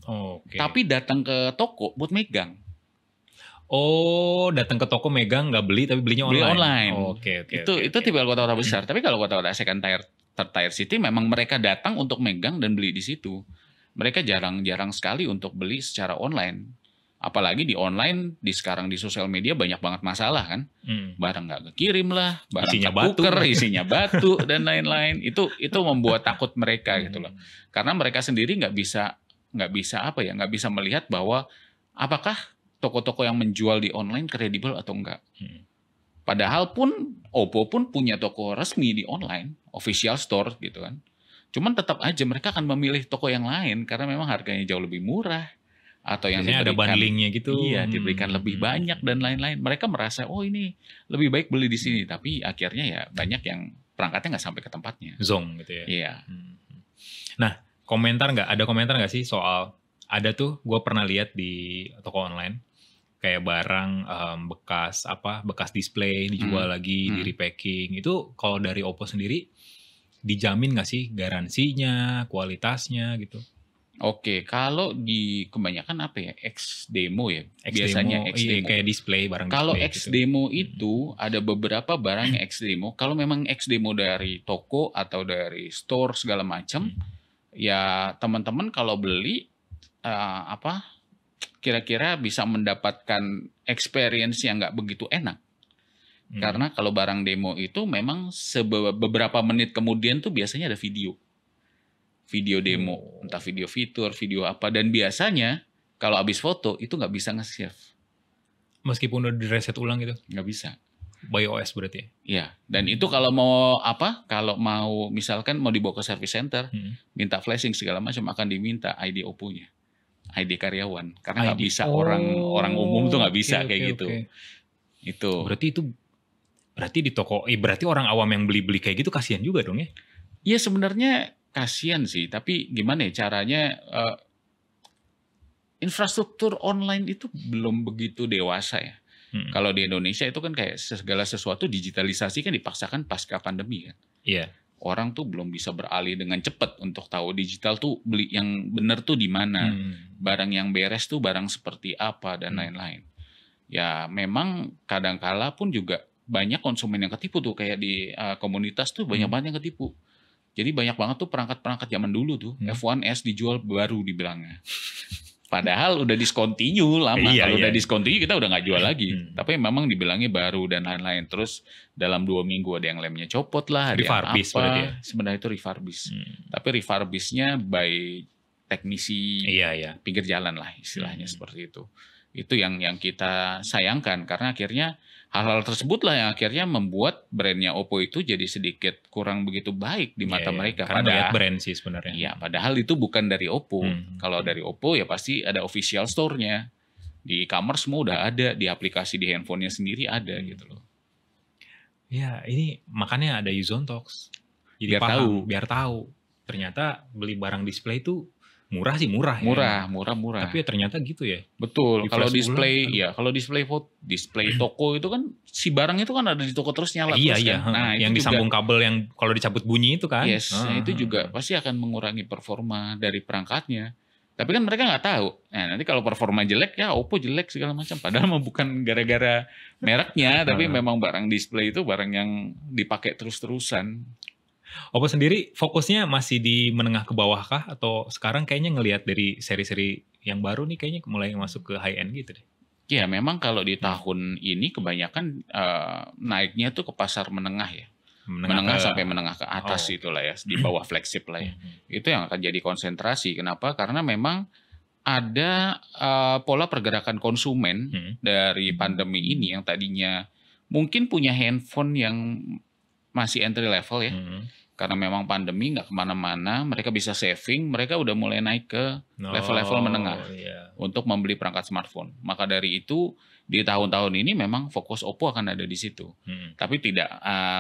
[SPEAKER 1] Okay.
[SPEAKER 2] Tapi datang ke toko buat megang.
[SPEAKER 1] Oh, datang ke toko megang nggak beli tapi belinya online.
[SPEAKER 2] Beli online.
[SPEAKER 1] Oke.
[SPEAKER 2] Itu tipe kota-kota besar. Tapi kalau kota-kota second tier, third tier city memang mereka datang untuk megang dan beli di situ. Mereka jarang sekali untuk beli secara online. Apalagi di online, sekarang di sosial media banyak banget masalah kan. Barang nggak kekirim lah, barang isinya batu dan lain-lain. Itu membuat takut mereka gitu loh. Karena mereka sendiri nggak bisa melihat bahwa apakah toko-toko yang menjual di online kredibel atau enggak. Padahal pun Oppo pun punya toko resmi di online, official store gitu kan. Cuman tetap aja mereka akan memilih toko yang lain karena memang harganya jauh lebih murah atau yang
[SPEAKER 1] ada bundlingnya gitu.
[SPEAKER 2] Iya, diberikan lebih banyak dan lain-lain. Mereka merasa ini lebih baik beli di sini, tapi akhirnya ya banyak yang perangkatnya nggak sampai ke tempatnya.
[SPEAKER 1] Zong gitu ya.
[SPEAKER 2] Iya.
[SPEAKER 1] Nah, ada komentar nggak sih soal ada tuh gue pernah lihat di toko online kayak barang bekas display dijual lagi, di repacking. Itu kalau dari Oppo sendiri dijamin nggak sih garansinya, kualitasnya gitu?
[SPEAKER 2] Oke, kalau di kebanyakan X demo ya, biasanya X demo.
[SPEAKER 1] Kayak display barang.
[SPEAKER 2] Kalau X demo itu ada beberapa barang yang X demo. Kalau memang X demo dari toko atau dari store segala macam, ya teman-teman kalau beli kira-kira bisa mendapatkan experience yang nggak begitu enak. Karena kalau barang demo itu memang beberapa menit kemudian tuh biasanya ada video demo, entah video fitur, video apa, dan biasanya kalau habis foto itu nggak bisa nge-save.
[SPEAKER 1] Meskipun udah di-reset ulang gitu?
[SPEAKER 2] Nggak bisa.
[SPEAKER 1] By OS berarti ya?
[SPEAKER 2] Iya, dan itu kalau mau misalkan mau dibawa ke service center, minta flashing segala macam akan diminta ID Oppo-nya, ID karyawan, karena nggak bisa orang umum tuh nggak bisa kayak gitu. Itu. Berarti di toko, berarti orang awam yang beli kayak gitu kasihan juga dong ya? Iya sebenarnya kasihan sih, tapi gimana ya caranya? Infrastruktur online itu belum begitu dewasa ya. Kalau di Indonesia itu kan kayak segala sesuatu digitalisasi kan dipaksakan pasca pandemi kan.
[SPEAKER 1] Iya.
[SPEAKER 2] Orang tuh belum bisa beralih dengan cepat untuk tahu digital tuh beli yang benar tuh di mana, barang yang beres tuh barang seperti apa dan lain-lain. Ya memang kadang-kala pun juga banyak konsumen yang ketipu tuh, kayak di komunitas tuh banyak banget yang ketipu. Jadi banyak banget tuh perangkat-perangkat zaman dulu tuh F1S dijual baru dibilangnya. Padahal udah discontinue lama. Kalau udah
[SPEAKER 1] iya.
[SPEAKER 2] discontinue kita udah nggak jual lagi. Tapi memang dibilangnya baru dan lain-lain. Terus dalam 2 minggu ada yang lemnya copot lah, ada yang apa.
[SPEAKER 1] Ya?
[SPEAKER 2] Sebenarnya itu refurbish. Tapi refurbishnya by teknisi pinggir jalan lah istilahnya seperti itu. Itu yang kita sayangkan karena akhirnya hal-hal tersebut lah yang akhirnya membuat brandnya Oppo itu jadi sedikit kurang begitu baik di mata mereka.
[SPEAKER 1] Karena lihat brand sih sebenarnya.
[SPEAKER 2] Iya, padahal itu bukan dari Oppo. Kalau dari Oppo ya pasti ada official store-nya. Di e-commerce semua udah ada, di aplikasi di handphonenya sendiri ada gitu loh.
[SPEAKER 1] Ya, ini makanya ada Yuzon Talks. Jadi biar tahu. Ternyata beli barang display itu murah sih murah. Tapi ya ternyata gitu ya.
[SPEAKER 2] Betul. Kalau display kalau display toko itu kan si barang itu kan ada di toko terus nyala terus kan.
[SPEAKER 1] Nah, yang disambung kabel yang kalau dicabut bunyi itu kan.
[SPEAKER 2] Yes, itu juga pasti akan mengurangi performa dari perangkatnya. Tapi kan mereka nggak tahu. Nah, nanti kalau performa jelek ya Oppo jelek segala macam. Padahal bukan gara-gara mereknya, tapi memang barang display itu barang yang dipakai terus-terusan.
[SPEAKER 1] Oppo sendiri fokusnya masih di menengah ke bawah kah? Atau sekarang kayaknya ngelihat dari seri-seri yang baru nih kayaknya mulai masuk ke high end gitu deh?
[SPEAKER 2] Ya memang kalau di tahun ini kebanyakan naiknya tuh ke pasar menengah ya. Menengah sampai menengah ke atas itulah ya. Di bawah flagship lah ya. Itu yang akan jadi konsentrasi. Kenapa? Karena memang ada pola pergerakan konsumen dari pandemi ini yang tadinya mungkin punya handphone yang masih entry level ya. Karena memang pandemi nggak kemana-mana, mereka bisa saving, mereka udah mulai naik ke level-level menengah untuk membeli perangkat smartphone. Maka dari itu di tahun-tahun ini memang fokus Oppo akan ada di situ. Tapi tidak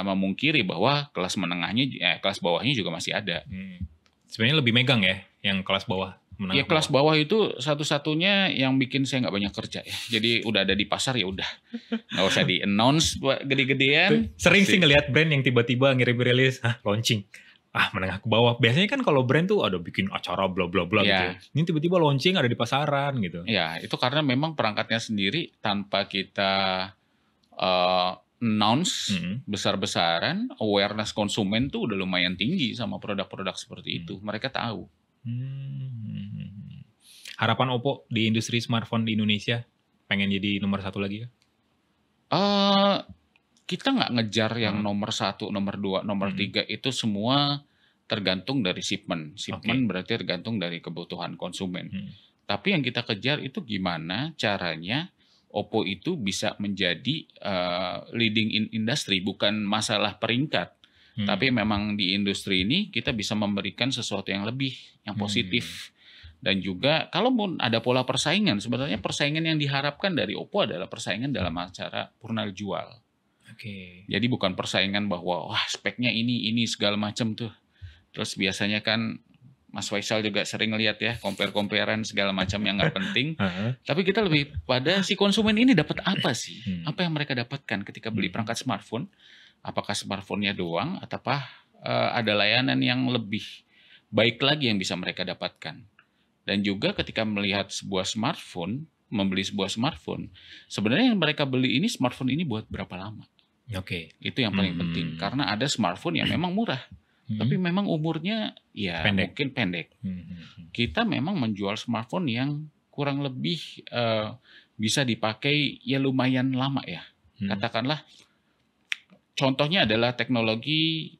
[SPEAKER 2] memungkiri bahwa kelas menengahnya, kelas bawahnya juga masih ada.
[SPEAKER 1] Sebenarnya lebih megang ya yang kelas bawah.
[SPEAKER 2] Ya kelas bawah itu satu-satunya yang bikin saya nggak banyak kerja ya. Jadi udah ada di pasar ya udah, nggak usah di announce gede-gedean.
[SPEAKER 1] Sering sih ngelihat brand yang tiba-tiba ngirim rilis, launching, menengah ke bawah. Biasanya kan kalau brand tuh ada bikin acara bla bla bla gitu. Ini tiba-tiba launching ada di pasaran gitu.
[SPEAKER 2] Ya itu karena memang perangkatnya sendiri tanpa kita announce besar-besaran, awareness konsumen tuh udah lumayan tinggi sama produk-produk seperti itu. Mereka tahu.
[SPEAKER 1] Harapan Oppo di industri smartphone di Indonesia pengen jadi nomor 1 lagi ya?
[SPEAKER 2] Kita nggak ngejar yang nomor 1, nomor 2, nomor 3 itu semua tergantung dari shipment. Shipment berarti tergantung dari kebutuhan konsumen. Tapi yang kita kejar itu gimana caranya Oppo itu bisa menjadi leading in industry, bukan masalah peringkat. Tapi memang di industri ini kita bisa memberikan sesuatu yang lebih, yang positif. Dan juga kalaupun ada pola persaingan, sebenarnya persaingan yang diharapkan dari Oppo adalah persaingan dalam acara purna jual. Jadi bukan persaingan bahwa wah speknya ini segala macam tuh. Terus biasanya kan Mas Faisal juga sering lihat ya compare-comparean segala macam yang nggak penting. Tapi kita lebih pada si konsumen ini dapat apa sih? Apa yang mereka dapatkan ketika beli perangkat smartphone? Apakah smartphone-nya doang ataukah ada layanan yang lebih baik lagi yang bisa mereka dapatkan? Dan juga ketika melihat sebuah smartphone, membeli sebuah smartphone, sebenarnya yang mereka beli ini smartphone ini buat berapa lama? Itu yang paling penting. Karena ada smartphone yang memang murah, tapi memang umurnya ya mungkin pendek. Kita memang menjual smartphone yang kurang lebih bisa dipakai ya lumayan lama ya. Katakanlah contohnya adalah teknologi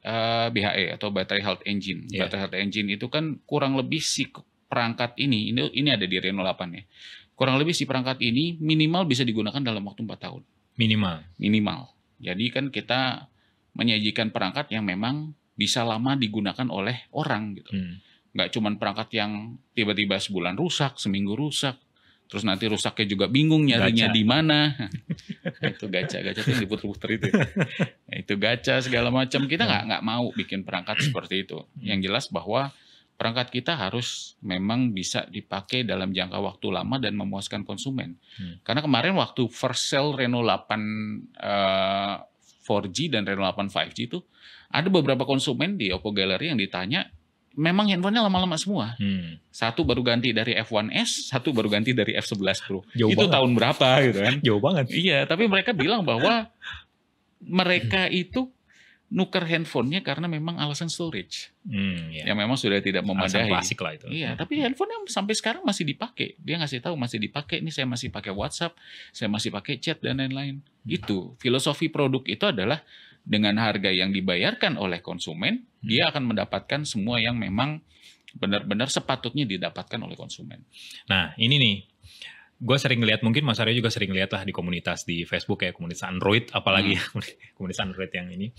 [SPEAKER 2] BHE atau Battery Health Engine. Battery Health Engine itu kan kurang lebih si perangkat ini ada di Reno 8 ya. Kurang lebih si perangkat ini minimal bisa digunakan dalam waktu 4 tahun. Minimal. Jadi kan kita menyajikan perangkat yang memang bisa lama digunakan oleh orang gitu. Nggak cuma perangkat yang tiba-tiba sebulan rusak, seminggu rusak. Terus nanti rusaknya juga bingung nyarinya di mana. Itu gacha itu yang diputer-puter itu. Itu gacha segala macam. Kita nggak mau bikin perangkat seperti itu. Yang jelas bahwa perangkat kita harus memang bisa dipakai dalam jangka waktu lama dan memuaskan konsumen. Karena kemarin waktu first sale Reno 8 4G dan Reno 8 5G itu ada beberapa konsumen di Oppo Gallery yang ditanya, memang handphonenya lama-lama semua. Satu baru ganti dari F1S, satu baru ganti dari F11 Pro.
[SPEAKER 1] Jauh
[SPEAKER 2] itu
[SPEAKER 1] banget.
[SPEAKER 2] Tahun berapa gitu kan?
[SPEAKER 1] Jauh banget.
[SPEAKER 2] Iya, tapi mereka bilang bahwa mereka itu nuker handphonenya karena memang alasan storage.
[SPEAKER 1] Ya.
[SPEAKER 2] Yang memang sudah tidak memadai.
[SPEAKER 1] Alasan klasik lah itu.
[SPEAKER 2] Iya, tapi handphonenya sampai sekarang masih dipakai. Dia ngasih tahu masih dipakai. Ini saya masih pakai WhatsApp, saya masih pakai chat dan lain-lain. Itu filosofi produk itu adalah dengan harga yang dibayarkan oleh konsumen, dia akan mendapatkan semua yang memang benar-benar sepatutnya didapatkan oleh konsumen.
[SPEAKER 1] Nah, ini nih. Gue sering lihat, mungkin Mas Aryo juga sering lihat lah di komunitas di Facebook ya, komunitas Android, apalagi komunitas Android yang ini.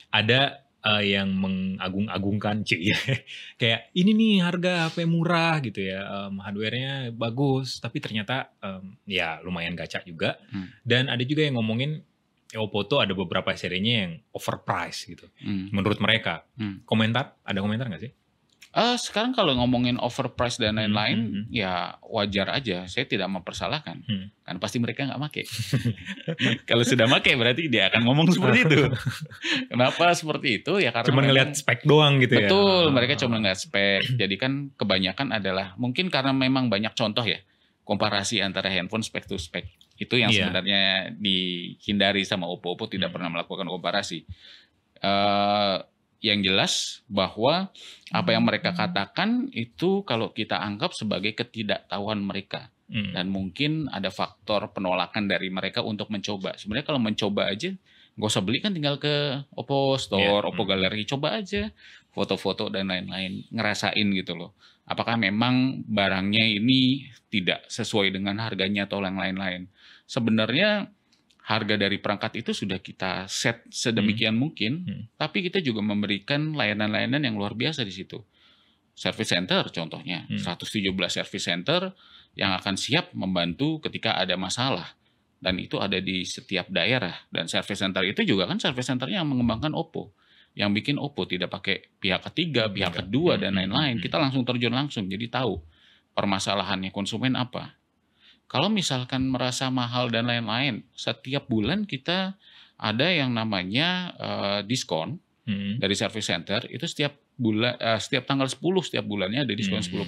[SPEAKER 1] Ada yang mengagung-agungkan, kayak ini nih harga HP murah gitu ya, hardware-nya bagus, tapi ternyata ya lumayan gacak juga. Dan ada juga yang ngomongin Oppo tuh ada beberapa serinya yang overpriced gitu, menurut mereka. Ada komentar nggak sih?
[SPEAKER 2] Sekarang kalau ngomongin overprice dan lain-lain, ya wajar aja. Saya tidak mempersalahkan. Kan pasti mereka nggak make. Kalau sudah make berarti dia akan ngomong seperti itu. Kenapa seperti itu? Ya karena
[SPEAKER 1] cuma ngelihat spek doang gitu
[SPEAKER 2] ya. Betul, mereka cuma ngelihat spek. Jadi kan kebanyakan adalah mungkin karena memang banyak contoh ya. Komparasi antara handphone spek to spek. Itu yang sebenarnya dihindari sama Oppo. Oppo tidak pernah melakukan komparasi. Yang jelas bahwa apa yang mereka katakan itu kalau kita anggap sebagai ketidaktahuan mereka. Dan mungkin ada faktor penolakan dari mereka untuk mencoba. Sebenarnya kalau mencoba aja, nggak usah beli kan, tinggal ke Oppo Store, Oppo Gallery, coba aja foto-foto dan lain-lain, ngerasain gitu loh. Apakah memang barangnya ini tidak sesuai dengan harganya atau yang lain-lain. Sebenarnya harga dari perangkat itu sudah kita set sedemikian mungkin, tapi kita juga memberikan layanan-layanan yang luar biasa di situ. Service center contohnya, 117 service center yang akan siap membantu ketika ada masalah. Dan itu ada di setiap daerah. Dan service center itu juga kan service centernya yang mengembangkan Oppo. Yang bikin Oppo tidak pakai pihak ketiga, pihak kedua, dan lain-lain. Kita langsung terjun langsung, jadi tahu permasalahannya konsumen apa. Kalau misalkan merasa mahal dan lain-lain, setiap bulan kita ada yang namanya diskon dari service center. Itu setiap bulan, setiap tanggal 10 setiap bulannya ada diskon 10%.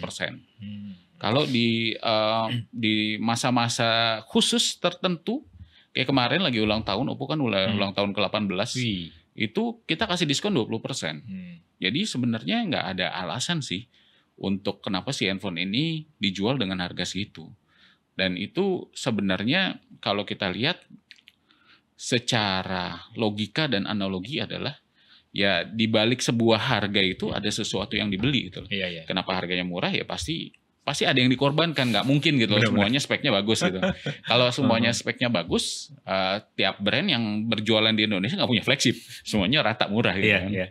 [SPEAKER 2] Kalau di masa-masa khusus tertentu, kayak kemarin lagi ulang tahun, Oppo kan ulang tahun ke-18, itu kita kasih diskon 20%. Jadi sebenarnya nggak ada alasan sih untuk kenapa si handphone ini dijual dengan harga segitu. Dan itu sebenarnya kalau kita lihat secara logika dan analogi adalah ya di balik sebuah harga itu ada sesuatu yang dibeli gitu. Kenapa harganya murah? Ya pasti ada yang dikorbankan, nggak mungkin gitu. Semuanya speknya bagus gitu. Kalau semuanya speknya bagus, tiap brand yang berjualan di Indonesia nggak punya flagship, semuanya rata murah gitu.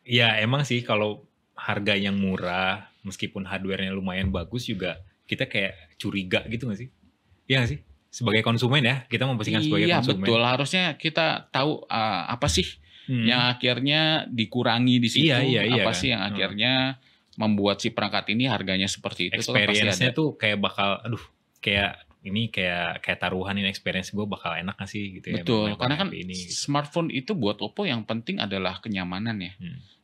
[SPEAKER 1] Ya emang sih kalau harga yang murah, meskipun hardware-nya lumayan bagus juga kita kayak curiga gitu nggak sih? Iya nggak sih? Sebagai konsumen ya, kita memposisikan sebagai konsumen. Iya
[SPEAKER 2] betul, harusnya kita tahu apa sih yang akhirnya dikurangi di situ, apa sih yang akhirnya membuat si perangkat ini harganya seperti itu.
[SPEAKER 1] Experience-nya tuh kayak bakal, kayak taruhan ini, experience gue bakal enak gak sih gitu ya.
[SPEAKER 2] Betul, karena kan smartphone itu buat Oppo yang penting adalah kenyamanan ya.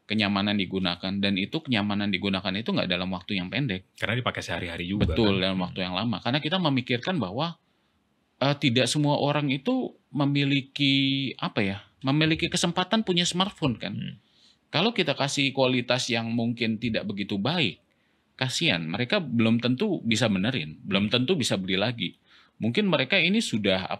[SPEAKER 2] Kenyamanan digunakan, dan itu kenyamanan digunakan itu nggak dalam waktu yang pendek.
[SPEAKER 1] Karena dipakai sehari-hari juga.
[SPEAKER 2] Betul, dalam waktu yang lama. Karena kita memikirkan bahwa tidak semua orang itu memiliki memiliki kesempatan punya smartphone kan. Kalau kita kasih kualitas yang mungkin tidak begitu baik, kasihan. Mereka belum tentu bisa benerin, belum tentu bisa beli lagi. Mungkin mereka ini sudah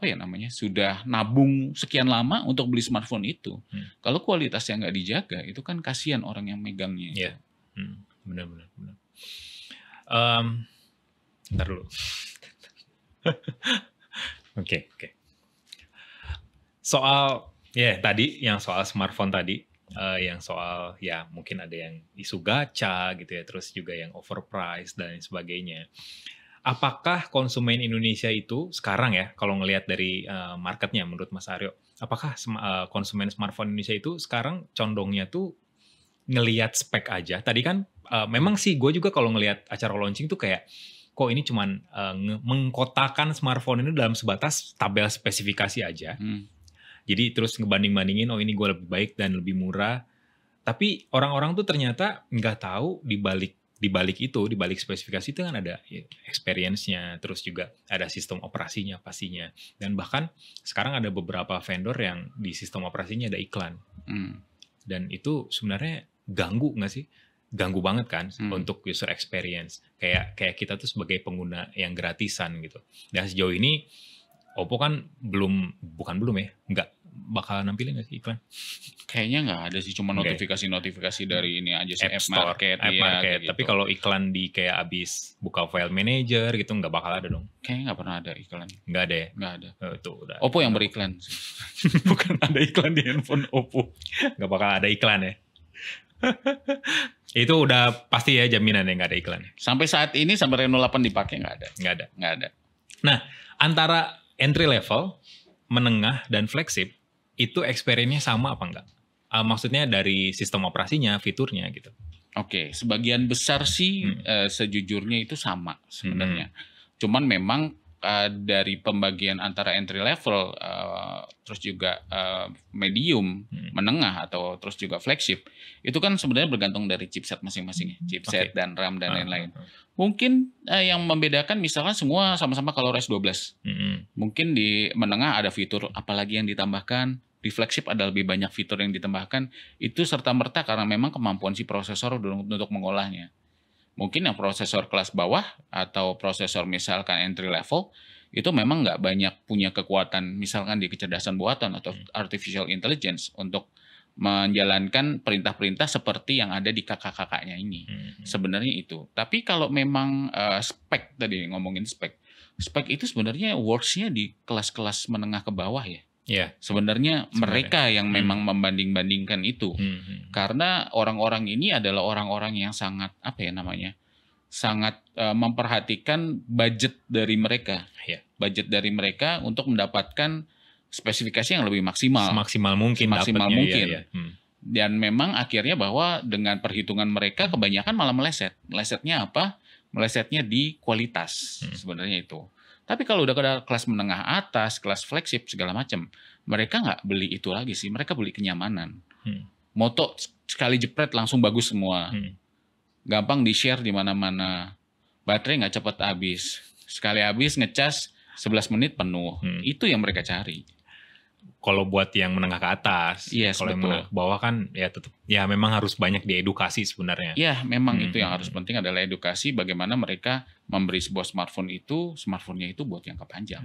[SPEAKER 2] sudah nabung sekian lama untuk beli smartphone itu. Kalau kualitasnya nggak dijaga, itu kan kasihan orang yang megangnya.
[SPEAKER 1] Iya, benar. Ntar dulu. Oke. Soal tadi yang soal smartphone tadi, yang soal ya mungkin ada yang isu gacha gitu ya, terus juga yang overpriced dan sebagainya. Apakah konsumen Indonesia itu sekarang ya, kalau ngelihat dari marketnya menurut Mas Aryo, apakah konsumen smartphone Indonesia itu sekarang condongnya tuh ngelihat spek aja? Tadi kan memang sih gue juga kalau ngelihat acara launching tuh kayak, kok ini cuman mengkotakan smartphone ini dalam sebatas tabel spesifikasi aja. Jadi terus ngebanding-bandingin, oh ini gue lebih baik dan lebih murah. Tapi orang-orang tuh ternyata nggak tahu di balik di balik itu, di balik spesifikasi itu kan ada experience-nya, terus juga ada sistem operasinya pastinya. Dan bahkan sekarang ada beberapa vendor yang di sistem operasinya ada iklan. Dan itu sebenarnya ganggu nggak sih? Ganggu banget kan untuk user experience. Kayak kita tuh sebagai pengguna yang gratisan gitu. Dan sejauh ini Oppo kan bukan belum ya, nggak bakal nampilin nggak sih iklan?
[SPEAKER 2] Kayaknya nggak ada sih, cuma notifikasi dari ini aja sih,
[SPEAKER 1] App Store, App Market.
[SPEAKER 2] Gitu.
[SPEAKER 1] Tapi kalau iklan di kayak abis buka file manager gitu nggak bakal ada dong?
[SPEAKER 2] Kayaknya nggak pernah ada iklan.
[SPEAKER 1] Nggak ada ya?
[SPEAKER 2] Nggak ada.
[SPEAKER 1] Tuh, udah.
[SPEAKER 2] Oppo yang beriklan. Bukan ada iklan di handphone Oppo.
[SPEAKER 1] Nggak bakal ada iklan ya? Itu udah pasti ya jaminan yang nggak ada iklan.
[SPEAKER 2] Sampai saat ini, sampai Reno 8 dipakai nggak ada.
[SPEAKER 1] Nggak ada. Nah, antara entry level, menengah, dan flagship, itu experience-nya sama apa enggak? Maksudnya dari sistem operasinya, fiturnya gitu.
[SPEAKER 2] Oke, sebagian besar sih sejujurnya itu sama sebenarnya. Cuman memang dari pembagian antara entry level, terus juga medium, menengah, atau terus juga flagship, itu kan sebenarnya bergantung dari chipset masing-masing, chipset dan RAM dan lain-lain. Mungkin yang membedakan misalkan semua sama-sama ColorOS 12. Mungkin di menengah ada fitur apalagi yang ditambahkan, di flagship ada lebih banyak fitur yang ditambahkan, itu serta-merta karena memang kemampuan si prosesor untuk mengolahnya. Mungkin yang prosesor kelas bawah atau prosesor misalkan entry level itu memang nggak banyak punya kekuatan misalkan di kecerdasan buatan atau artificial intelligence untuk menjalankan perintah-perintah seperti yang ada di kakak-kakaknya ini. Sebenarnya itu. Tapi kalau memang spek tadi ngomongin spek itu sebenarnya works-nya di kelas-kelas menengah ke bawah ya.
[SPEAKER 1] Yeah.
[SPEAKER 2] Sebenarnya mereka yang memang membanding-bandingkan itu. Karena orang-orang ini adalah orang-orang yang sangat sangat memperhatikan budget dari mereka.
[SPEAKER 1] Yeah.
[SPEAKER 2] Budget dari mereka untuk mendapatkan spesifikasi yang lebih maksimal.
[SPEAKER 1] Semaksimal mungkin.
[SPEAKER 2] Ya. Dan memang akhirnya bahwa dengan perhitungan mereka kebanyakan malah meleset. Melesetnya apa? Melesetnya di kualitas sebenarnya itu. Tapi kalau udah ke kelas menengah atas, kelas flagship segala macam, mereka nggak beli itu lagi sih. Mereka beli kenyamanan. Moto sekali jepret langsung bagus semua. Gampang di-share di mana-mana. Baterai nggak cepat habis. Sekali habis ngecas 11 menit penuh. Itu yang mereka cari.
[SPEAKER 1] Kalau buat yang menengah ke atas, kalau yang menengah ke bawah kan ya tetap ya memang harus banyak diedukasi sebenarnya.
[SPEAKER 2] Ya memang itu yang harus penting adalah edukasi bagaimana mereka memberi sebuah smartphone-nya itu buat jangka panjang.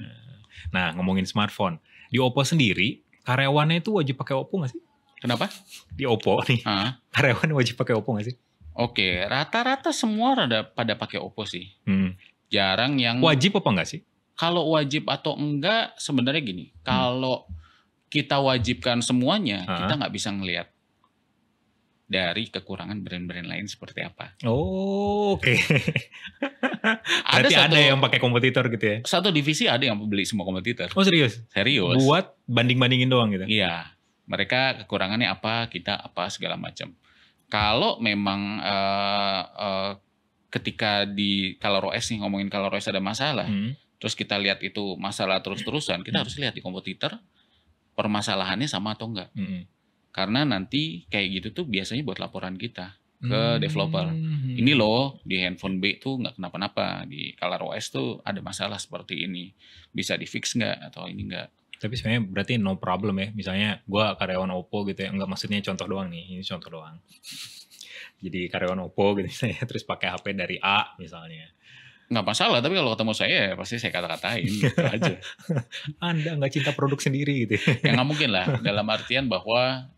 [SPEAKER 1] Nah ngomongin smartphone, di Oppo sendiri karyawannya itu wajib pakai Oppo nggak sih?
[SPEAKER 2] Kenapa?
[SPEAKER 1] Di Oppo nih, karyawannya wajib pakai Oppo nggak sih?
[SPEAKER 2] Oke, rata-rata semua pada pakai Oppo sih. Jarang yang
[SPEAKER 1] wajib apa nggak sih?
[SPEAKER 2] Kalau wajib atau enggak sebenarnya gini, kalau kita wajibkan semuanya, kita nggak bisa ngelihat dari kekurangan brand-brand lain seperti apa.
[SPEAKER 1] Oh, oke. Berarti ada yang pakai kompetitor gitu ya?
[SPEAKER 2] Satu divisi ada yang beli semua kompetitor.
[SPEAKER 1] Oh serius?
[SPEAKER 2] Serius.
[SPEAKER 1] Buat banding-bandingin doang gitu?
[SPEAKER 2] Iya. Mereka kekurangannya apa, kita apa, segala macam. Kalau memang ketika di ColorOS nih, ngomongin ColorOS ada masalah, terus kita lihat itu masalah terus-terusan, kita harus lihat di kompetitor, permasalahannya sama atau enggak. Karena nanti kayak gitu tuh biasanya buat laporan kita ke developer. Ini loh di handphone B tuh nggak kenapa-napa, di ColorOS tuh ada masalah seperti ini. Bisa di fix nggak atau ini nggak.
[SPEAKER 1] Tapi sebenarnya berarti no problem ya. Misalnya gue karyawan Oppo gitu ya. Enggak, maksudnya contoh doang nih. Ini contoh doang. Jadi karyawan Oppo gitu misalnya, terus pakai HP dari A misalnya.
[SPEAKER 2] Nggak masalah, tapi kalau ketemu saya pasti saya kata-katain gitu aja.
[SPEAKER 1] Anda nggak cinta produk sendiri gitu.
[SPEAKER 2] Ya nggak mungkin lah, dalam artian bahwa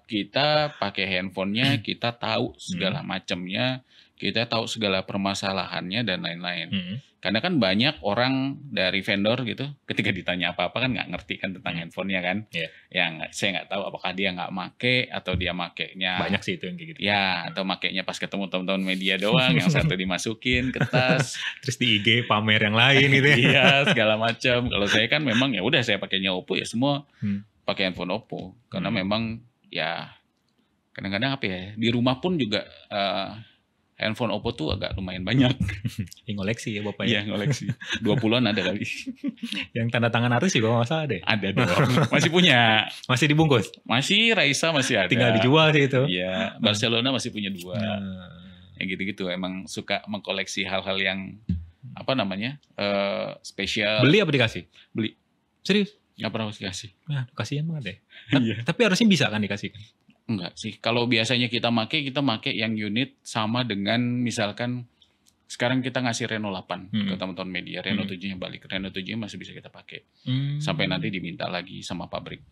[SPEAKER 2] kita pakai handphonenya, kita tahu segala macamnya, kita tahu segala permasalahannya dan lain-lain. Karena kan banyak orang dari vendor gitu, ketika ditanya apa-apa kan nggak ngerti kan tentang handphonenya kan. Ya saya nggak tahu apakah dia nggak make atau dia makainya.
[SPEAKER 1] Banyak sih itu yang kayak gitu.
[SPEAKER 2] Ya, atau makainya pas ketemu teman-teman media doang, yang satu dimasukin ke tas.
[SPEAKER 1] Terus di IG pamer yang lain gitu ya.
[SPEAKER 2] Iya, segala macam. Kalau saya kan memang ya udah saya pakainya Oppo ya semua pakai handphone Oppo. Karena memang ya kadang-kadang apa ya, di rumah pun juga handphone Oppo tuh agak lumayan banyak.
[SPEAKER 1] Ngoleksi ya Bapak
[SPEAKER 2] ya? Iya ngoleksi. 20-an ada kali.
[SPEAKER 1] Yang tanda tangan artis juga nggak salah deh.
[SPEAKER 2] Ada dong. Masih punya.
[SPEAKER 1] Masih dibungkus?
[SPEAKER 2] Masih, Raisa masih ada.
[SPEAKER 1] Tinggal dijual sih itu.
[SPEAKER 2] Iya. Barcelona masih punya 2. Yang gitu-gitu emang suka mengkoleksi hal-hal yang spesial.
[SPEAKER 1] Beli apa dikasih?
[SPEAKER 2] Beli.
[SPEAKER 1] Serius?
[SPEAKER 2] Nggak pernah dikasih.
[SPEAKER 1] Nah, kasihan banget ya. Tapi harusnya bisa kan dikasih kan?
[SPEAKER 2] Enggak sih. Kalau biasanya kita make yang unit sama dengan misalkan sekarang kita ngasih Reno 8 ke teman-teman media. Reno 7-nya balik. Reno 7-nya masih bisa kita pakai. Sampai nanti diminta lagi sama pabrik.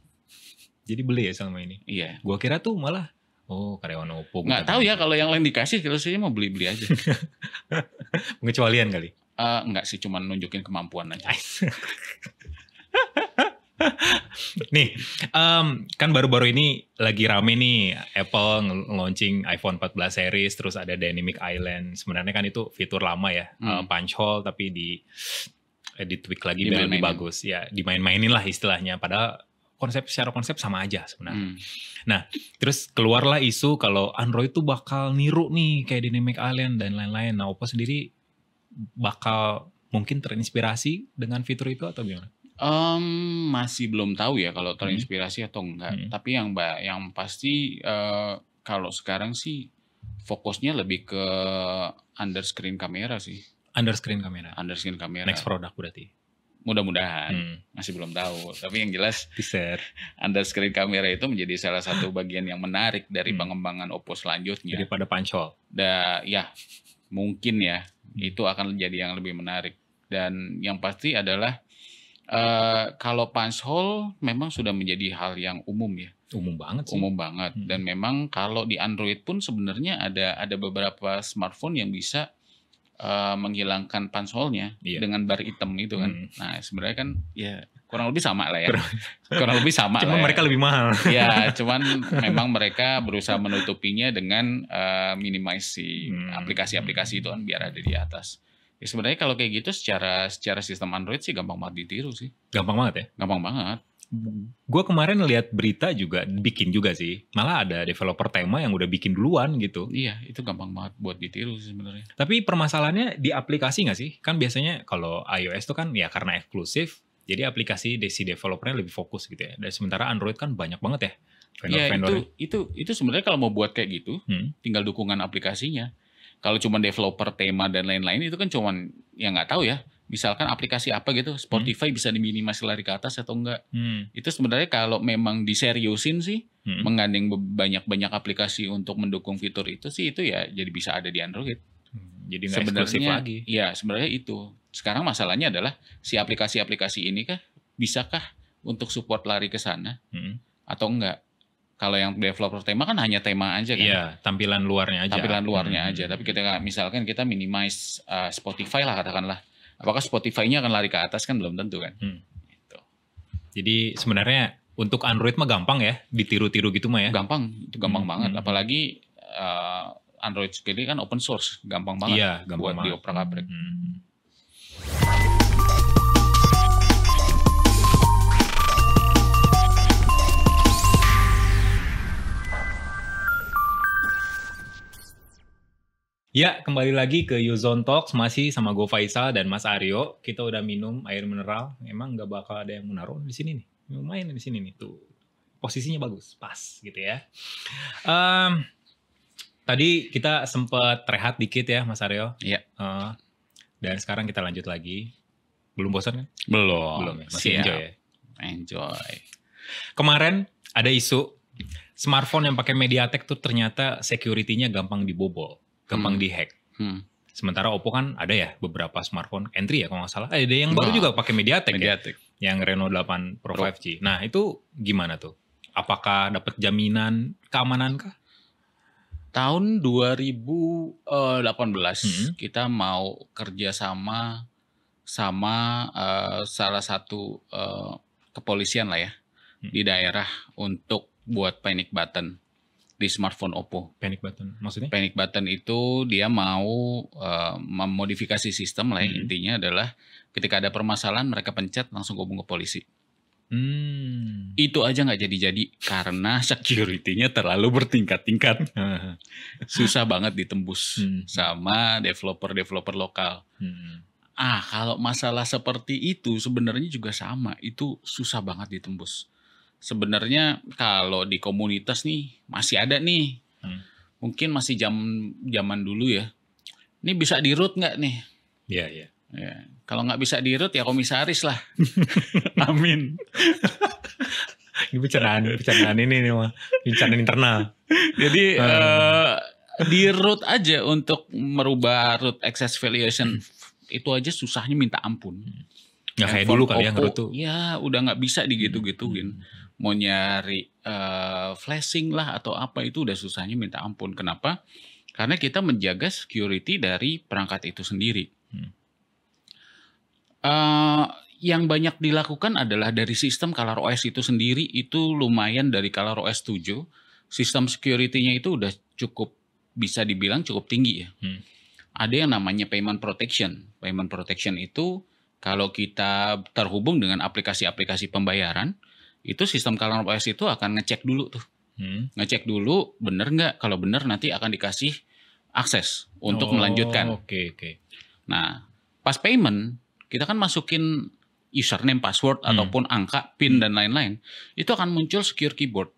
[SPEAKER 1] Jadi beli ya selama ini?
[SPEAKER 2] Iya.
[SPEAKER 1] Gua kira tuh malah, karyawan Oppo.
[SPEAKER 2] Nggak tahu ya kalau yang lain dikasih, terus saya mau beli-beli aja.
[SPEAKER 1] Pengecualian kali?
[SPEAKER 2] Enggak sih, cuma nunjukin kemampuan aja.
[SPEAKER 1] Nih, kan baru-baru ini lagi rame nih Apple launching iPhone 14 series, terus ada Dynamic Island. Sebenarnya kan itu fitur lama ya, punch hole tapi di-tweak lagi biar lebih bagus. Ya, dimain-mainin lah istilahnya. Padahal secara konsep sama aja sebenarnya. Nah, terus keluarlah isu kalau Android tuh bakal niru nih kayak Dynamic Island dan lain-lain. Nah, Oppo sendiri bakal mungkin terinspirasi dengan fitur itu atau gimana?
[SPEAKER 2] Masih belum tahu ya kalau terinspirasi atau enggak. Tapi yang pasti kalau sekarang sih fokusnya lebih ke under screen kamera sih.
[SPEAKER 1] Under screen kamera.
[SPEAKER 2] Next
[SPEAKER 1] product berarti.
[SPEAKER 2] Mudah-mudahan, masih belum tahu. Tapi yang jelas under screen kamera itu menjadi salah satu bagian yang menarik dari pengembangan Oppo selanjutnya.
[SPEAKER 1] Daripada punch hole.
[SPEAKER 2] Ya, mungkin ya itu akan jadi yang lebih menarik. Dan yang pasti adalah kalau punch hole memang sudah menjadi hal yang umum ya.
[SPEAKER 1] Umum banget sih.
[SPEAKER 2] Umum banget. Dan memang kalau di Android pun sebenarnya ada beberapa smartphone yang bisa menghilangkan punch hole-nya dengan bar hitam itu kan. Nah sebenarnya kan ya kurang lebih sama lah ya. Kurang lebih sama
[SPEAKER 1] cuman
[SPEAKER 2] lah
[SPEAKER 1] mereka lebih mahal.
[SPEAKER 2] Ya cuman memang mereka berusaha menutupinya dengan minimize si aplikasi-aplikasi itu kan biar ada di atas. Ya sebenarnya kalau kayak gitu secara sistem Android sih gampang banget ditiru sih.
[SPEAKER 1] Gampang banget ya?
[SPEAKER 2] Gampang banget.
[SPEAKER 1] Gue kemarin lihat berita juga bikin juga sih. Malah ada developer tema yang udah bikin duluan gitu.
[SPEAKER 2] Iya, itu gampang banget buat ditiru sih sebenarnya.
[SPEAKER 1] Tapi permasalahannya di aplikasi nggak sih? Kan biasanya kalau iOS tuh kan ya karena eksklusif, jadi aplikasi si developernya lebih fokus gitu ya. Dan sementara Android kan banyak banget ya vendor-vendornya.
[SPEAKER 2] Itu sebenarnya kalau mau buat kayak gitu, tinggal dukungan aplikasinya. Kalau cuma developer tema dan lain-lain itu kan cuman ya nggak tahu ya. Misalkan aplikasi apa gitu, Spotify bisa diminimasi lari ke atas atau enggak. Itu sebenarnya kalau memang diseriusin sih, menggandeng banyak-banyak aplikasi untuk mendukung fitur itu sih, itu ya jadi bisa ada di Android.
[SPEAKER 1] Jadi nggak eksklusif lagi.
[SPEAKER 2] Iya, sebenarnya itu. Sekarang masalahnya adalah si aplikasi-aplikasi ini bisakah untuk support lari ke sana atau enggak? Kalau yang developer tema kan hanya tema aja kan.
[SPEAKER 1] Iya, tampilan luarnya aja.
[SPEAKER 2] Tampilan luarnya aja. Tapi misalkan kita minimize Spotify lah katakanlah. Apakah Spotify-nya akan lari ke atas kan belum tentu kan. Gitu.
[SPEAKER 1] Jadi sebenarnya untuk Android mah gampang ya, ditiru-tiru gitu mah ya.
[SPEAKER 2] Gampang, itu gampang banget. Apalagi Android sendiri kan open source, gampang banget buat dioprak-aprik.
[SPEAKER 1] Ya, kembali lagi ke Yuzon Talks, masih sama gue Faisal dan Mas Aryo. Kita udah minum air mineral, emang nggak bakal ada yang menaruh di sini nih. Lumayan di sini nih, tuh posisinya bagus, pas gitu ya. Tadi kita sempat rehat dikit ya Mas Aryo.
[SPEAKER 2] Iya.
[SPEAKER 1] Dan sekarang kita lanjut lagi. Belum bosan kan?
[SPEAKER 2] Belum
[SPEAKER 1] ya? Masih enjoy ya?
[SPEAKER 2] Enjoy.
[SPEAKER 1] Kemarin ada isu, smartphone yang pakai MediaTek tuh ternyata security-nya gampang dibobol. Gampang dihack. Sementara Oppo kan ada ya beberapa smartphone entry ya kalau nggak salah. Ada yang baru juga pakai MediaTek ya. Yang Reno 8 Pro 5G. Nah itu gimana tuh? Apakah dapat jaminan keamanan kah?
[SPEAKER 2] Tahun 2018 kita mau kerja sama salah satu kepolisian lah ya di daerah untuk buat panic button di smartphone Oppo.
[SPEAKER 1] Panic button maksudnya?
[SPEAKER 2] Panic button itu dia mau memodifikasi sistem lah ya. Intinya adalah ketika ada permasalahan mereka pencet langsung hubung ke polisi. Itu aja nggak jadi-jadi karena security-nya terlalu bertingkat-tingkat. Susah banget ditembus sama developer lokal. Kalau masalah seperti itu sebenarnya juga sama. Itu susah banget ditembus. Sebenarnya kalau di komunitas nih masih ada nih mungkin masih zaman dulu ya. Ini bisa di-root nggak nih?
[SPEAKER 1] Iya, iya.
[SPEAKER 2] Ya, kalau nggak bisa di-root ya komisaris lah. Amin.
[SPEAKER 1] Ini bercandaan ini nih mah, bercandaan internal.
[SPEAKER 2] Jadi di-root aja untuk merubah root access valuation itu aja susahnya minta ampun.
[SPEAKER 1] Nggak kayak dulu kali ya ngerut tuh.
[SPEAKER 2] Ya udah nggak bisa digitu-gituin. Mau nyari flashing lah atau apa itu udah susahnya minta ampun. Kenapa? Karena kita menjaga security dari perangkat itu sendiri. Yang banyak dilakukan adalah dari sistem ColorOS itu sendiri, itu lumayan dari ColorOS 7. Sistem security-nya itu udah cukup, bisa dibilang cukup tinggi ya. Ada yang namanya payment protection. Payment protection itu kalau kita terhubung dengan aplikasi-aplikasi pembayaran, itu sistem ColorOS itu akan ngecek dulu tuh. Ngecek dulu bener nggak, kalau bener nanti akan dikasih akses untuk melanjutkan.
[SPEAKER 1] Oke.
[SPEAKER 2] Nah, pas payment, kita kan masukin username, password, ataupun angka, PIN, dan lain-lain. Itu akan muncul secure keyboard.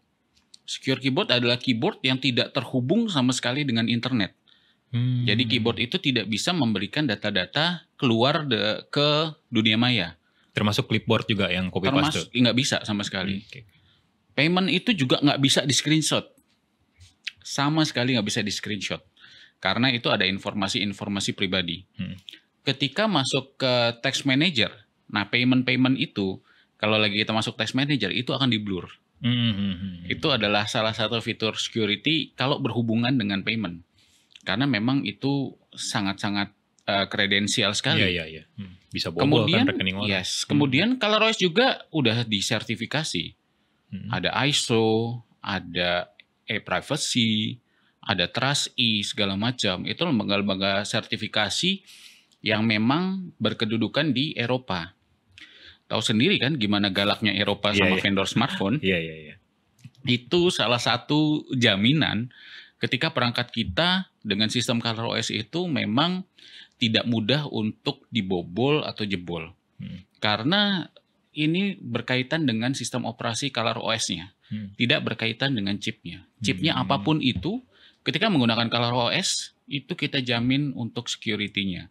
[SPEAKER 2] Secure keyboard adalah keyboard yang tidak terhubung sama sekali dengan internet. Jadi keyboard itu tidak bisa memberikan data-data keluar ke dunia maya.
[SPEAKER 1] Termasuk clipboard juga yang copy paste?
[SPEAKER 2] Nggak bisa sama sekali. Payment itu juga nggak bisa di screenshot. Sama sekali nggak bisa di screenshot. Karena itu ada informasi-informasi pribadi. Ketika masuk ke text manager, nah payment itu kalau lagi kita masuk text manager itu akan di blur. Itu adalah salah satu fitur security kalau berhubungan dengan payment. Karena memang itu sangat-sangat kredensial sekali.
[SPEAKER 1] Iya. Bisa bobol kan rekening orang.
[SPEAKER 2] Yes. Kemudian ColorOS juga udah disertifikasi. Ada ISO, ada e-privacy, ada TrustE, segala macam. Itu lembaga-lembaga sertifikasi yang memang berkedudukan di Eropa. Tahu sendiri kan gimana galaknya Eropa sama vendor smartphone.
[SPEAKER 1] Iya.
[SPEAKER 2] Itu salah satu jaminan ketika perangkat kita dengan sistem ColorOS itu memang tidak mudah untuk dibobol atau jebol. Karena ini berkaitan dengan sistem operasi ColorOS-nya. Tidak berkaitan dengan chipnya. Chipnya apapun itu, ketika menggunakan ColorOS, itu kita jamin untuk security-nya.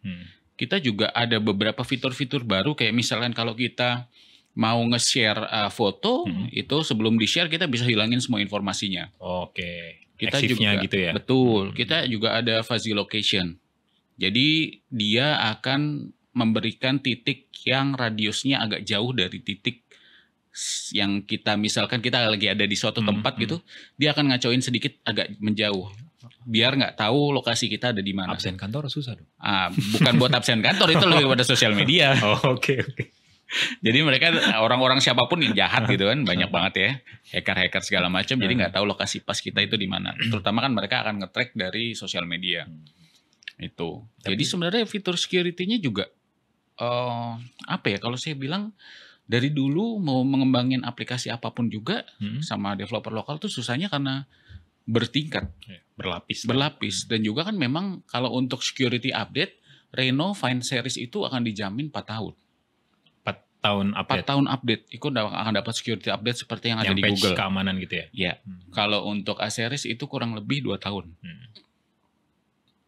[SPEAKER 2] Kita juga ada beberapa fitur-fitur baru, kayak misalkan kalau kita mau nge-share foto, itu sebelum di-share kita bisa hilangin semua informasinya.
[SPEAKER 1] Oke.
[SPEAKER 2] Kita
[SPEAKER 1] Exif-nya
[SPEAKER 2] juga
[SPEAKER 1] gitu ya?
[SPEAKER 2] Betul. Kita juga ada fuzzy location. Jadi dia akan memberikan titik yang radiusnya agak jauh dari titik yang kita, misalkan kita lagi ada di suatu tempat gitu, dia akan ngacoin sedikit agak menjauh. Biar nggak tahu lokasi kita ada di mana.
[SPEAKER 1] Absen kantor susah dong.
[SPEAKER 2] Bukan buat absen kantor, itu lebih pada sosial media.
[SPEAKER 1] Oke.
[SPEAKER 2] Jadi mereka orang-orang siapapun yang jahat gitu kan, banyak banget ya, hacker-hacker segala macam. Jadi nggak tahu lokasi pas kita itu di mana. Terutama kan mereka akan nge-track dari sosial media. Itu. Jadi sebenarnya fitur security-nya juga apa ya? Kalau saya bilang dari dulu mau mengembangin aplikasi apapun juga sama developer lokal tuh susahnya karena bertingkat, berlapis. Dan juga kan memang kalau untuk security update, Reno Fine Series itu akan dijamin 4 tahun.
[SPEAKER 1] 4 tahun update.
[SPEAKER 2] Itu akan dapat security update seperti yang ada di Google.
[SPEAKER 1] Yang patch keamanan gitu ya?
[SPEAKER 2] Iya. Kalau untuk A Series itu kurang lebih 2 tahun.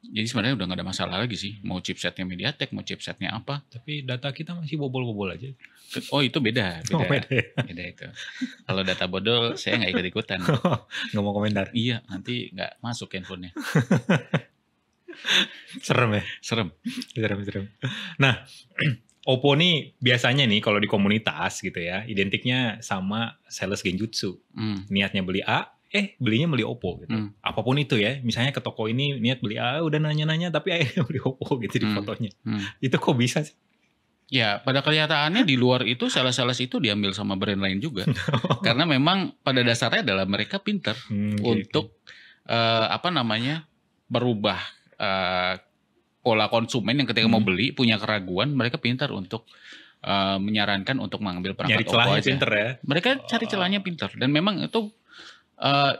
[SPEAKER 2] Jadi sebenarnya udah gak ada masalah lagi sih. Mau chipsetnya MediaTek, mau chipsetnya apa.
[SPEAKER 1] Tapi data kita masih bobol-bobol aja.
[SPEAKER 2] Oh itu beda. Beda itu. Kalau data bodol saya gak ikut-ikutan.
[SPEAKER 1] Gak mau komentar?
[SPEAKER 2] Iya, nanti gak masuk handphonenya.
[SPEAKER 1] Serem ya?
[SPEAKER 2] Serem.
[SPEAKER 1] Nah, Oppo nih biasanya nih kalau di komunitas gitu ya, identiknya sama sales genjutsu. Niatnya beli A, belinya beli Oppo gitu. Apapun itu ya, misalnya ke toko ini niat beli A, udah nanya-nanya tapi akhirnya beli Oppo gitu di fotonya. Itu kok bisa sih?
[SPEAKER 2] Ya, pada kenyataannya di luar itu sales-sales itu diambil sama brand lain juga. Karena memang pada dasarnya adalah mereka pintar untuk berubah pola konsumen yang ketika mau beli punya keraguan, mereka pintar untuk menyarankan untuk mengambil perangkat Oppo aja.
[SPEAKER 1] Pinter ya?
[SPEAKER 2] Mereka cari celahnya pintar, dan memang itu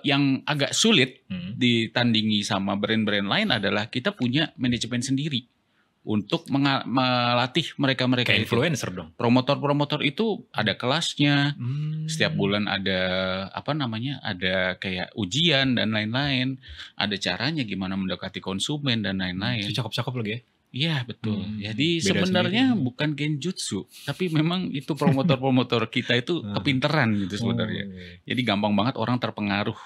[SPEAKER 2] yang agak sulit ditandingi sama brand-brand lain adalah kita punya manajemen sendiri. untuk melatih mereka-mereka
[SPEAKER 1] kayak influencer dong.
[SPEAKER 2] Promotor-promotor itu ada kelasnya. Setiap bulan ada ada kayak ujian dan lain-lain. Ada caranya gimana mendekati konsumen dan lain-lain.
[SPEAKER 1] Cakep-cakep lagi ya.
[SPEAKER 2] Iya betul. Jadi sebenarnya bukan genjutsu, tapi memang itu promotor-promotor kita itu kepinteran gitu sebenarnya. Jadi gampang banget orang terpengaruh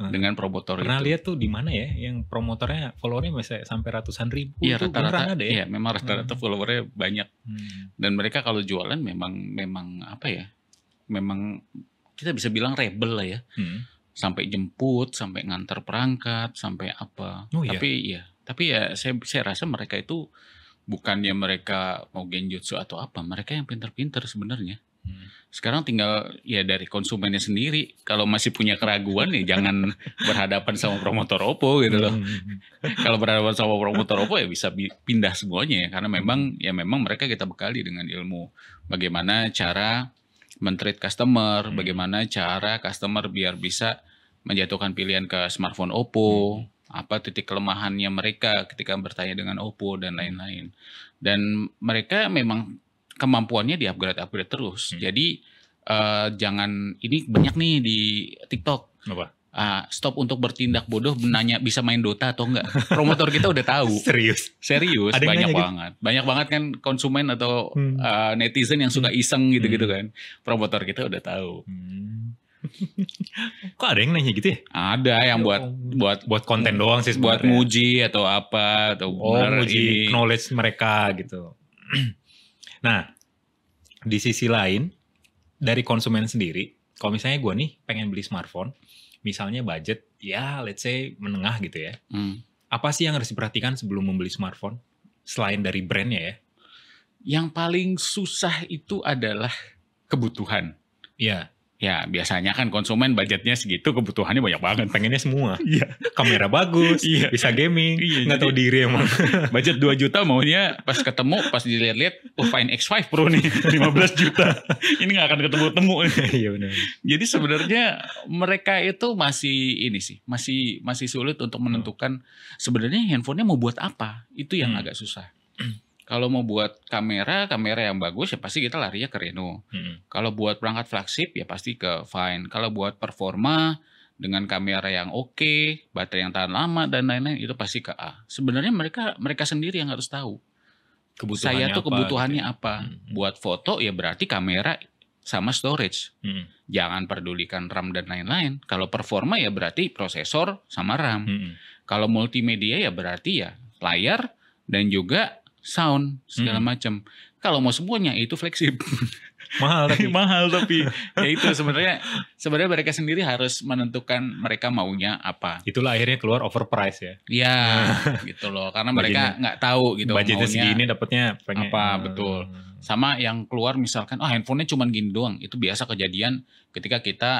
[SPEAKER 2] dengan promotor.
[SPEAKER 1] Pernah lihat tuh di mana ya yang promotornya followernya bisa sampai ratusan ribu.
[SPEAKER 2] Iya rata-rata ada ya. Iya memang rata-rata followernya banyak. Dan mereka kalau jualan memang apa ya? Memang kita bisa bilang rebel lah ya. Sampai jemput, sampai ngantar perangkat, sampai apa. Tapi ya saya rasa mereka itu bukannya mereka mau genjutsu atau apa, mereka yang pintar-pintar sebenarnya. Sekarang tinggal ya dari konsumennya sendiri. Kalau masih punya keraguan ya jangan berhadapan sama promotor Oppo gitu loh. Kalau berhadapan sama promotor Oppo ya bisa pindah semuanya ya. Karena memang mereka kita bekali dengan ilmu bagaimana cara men-treat customer, bagaimana cara customer biar bisa menjatuhkan pilihan ke smartphone Oppo, apa titik kelemahannya mereka ketika bertanya dengan Oppo dan lain-lain. Dan mereka memang kemampuannya di-upgrade terus. Jadi jangan, ini banyak nih di TikTok.
[SPEAKER 1] Apa?
[SPEAKER 2] Stop untuk bertindak bodoh, nanya bisa main Dota atau enggak. Promotor kita udah tahu. Serius, banyak banget. Gitu? Banyak banget kan konsumen atau netizen yang suka iseng gitu-gitu kan. Promotor kita udah tahu.
[SPEAKER 1] Kok ada yang nanya gitu ya?
[SPEAKER 2] Ada yang buat
[SPEAKER 1] konten doang sih sebenarnya.
[SPEAKER 2] Buat muji atau apa atau
[SPEAKER 1] muji knowledge mereka gitu. Nah, di sisi lain dari konsumen sendiri, kalau misalnya gue nih pengen beli smartphone, misalnya budget ya let's say menengah gitu ya. Apa sih yang harus diperhatikan sebelum membeli smartphone? Selain dari brandnya ya?
[SPEAKER 2] Yang paling susah itu adalah kebutuhan.
[SPEAKER 1] Iya.
[SPEAKER 2] Ya biasanya kan konsumen budgetnya segitu, kebutuhannya banyak banget.
[SPEAKER 1] Pengennya semua. Iya. Kamera bagus, bisa gaming, nggak tahu diri emang.
[SPEAKER 2] Budget 2 juta maunya pas ketemu, pas dilihat-lihat, Find X5 Pro nih 15 juta. Ini nggak akan ketemu-temu.
[SPEAKER 1] Iya benar.
[SPEAKER 2] Jadi sebenarnya mereka itu masih sulit untuk menentukan sebenarnya handphonenya mau buat apa. Itu yang agak susah. Kalau mau buat kamera yang bagus ya pasti kita larinya ke Reno. Kalau buat perangkat flagship ya pasti ke Find. Kalau buat performa dengan kamera yang oke, baterai yang tahan lama dan lain-lain itu pasti ke A. Sebenarnya mereka sendiri yang harus tahu. Kebutuhannya apa. Buat foto ya berarti kamera sama storage. Jangan pedulikan RAM dan lain-lain. Kalau performa ya berarti prosesor sama RAM. Kalau multimedia ya berarti ya layar dan juga sound segala macam. Kalau mau semuanya itu flagship. mahal tapi ya itu sebenarnya mereka sendiri harus menentukan mereka maunya apa.
[SPEAKER 1] Itulah akhirnya keluar overprice ya.
[SPEAKER 2] Iya, gitu loh. Karena mereka nggak tahu gitu
[SPEAKER 1] budgetnya segini dapatnya
[SPEAKER 2] apa betul. Sama yang keluar misalkan handphonenya cuma gini doang. Itu biasa kejadian ketika kita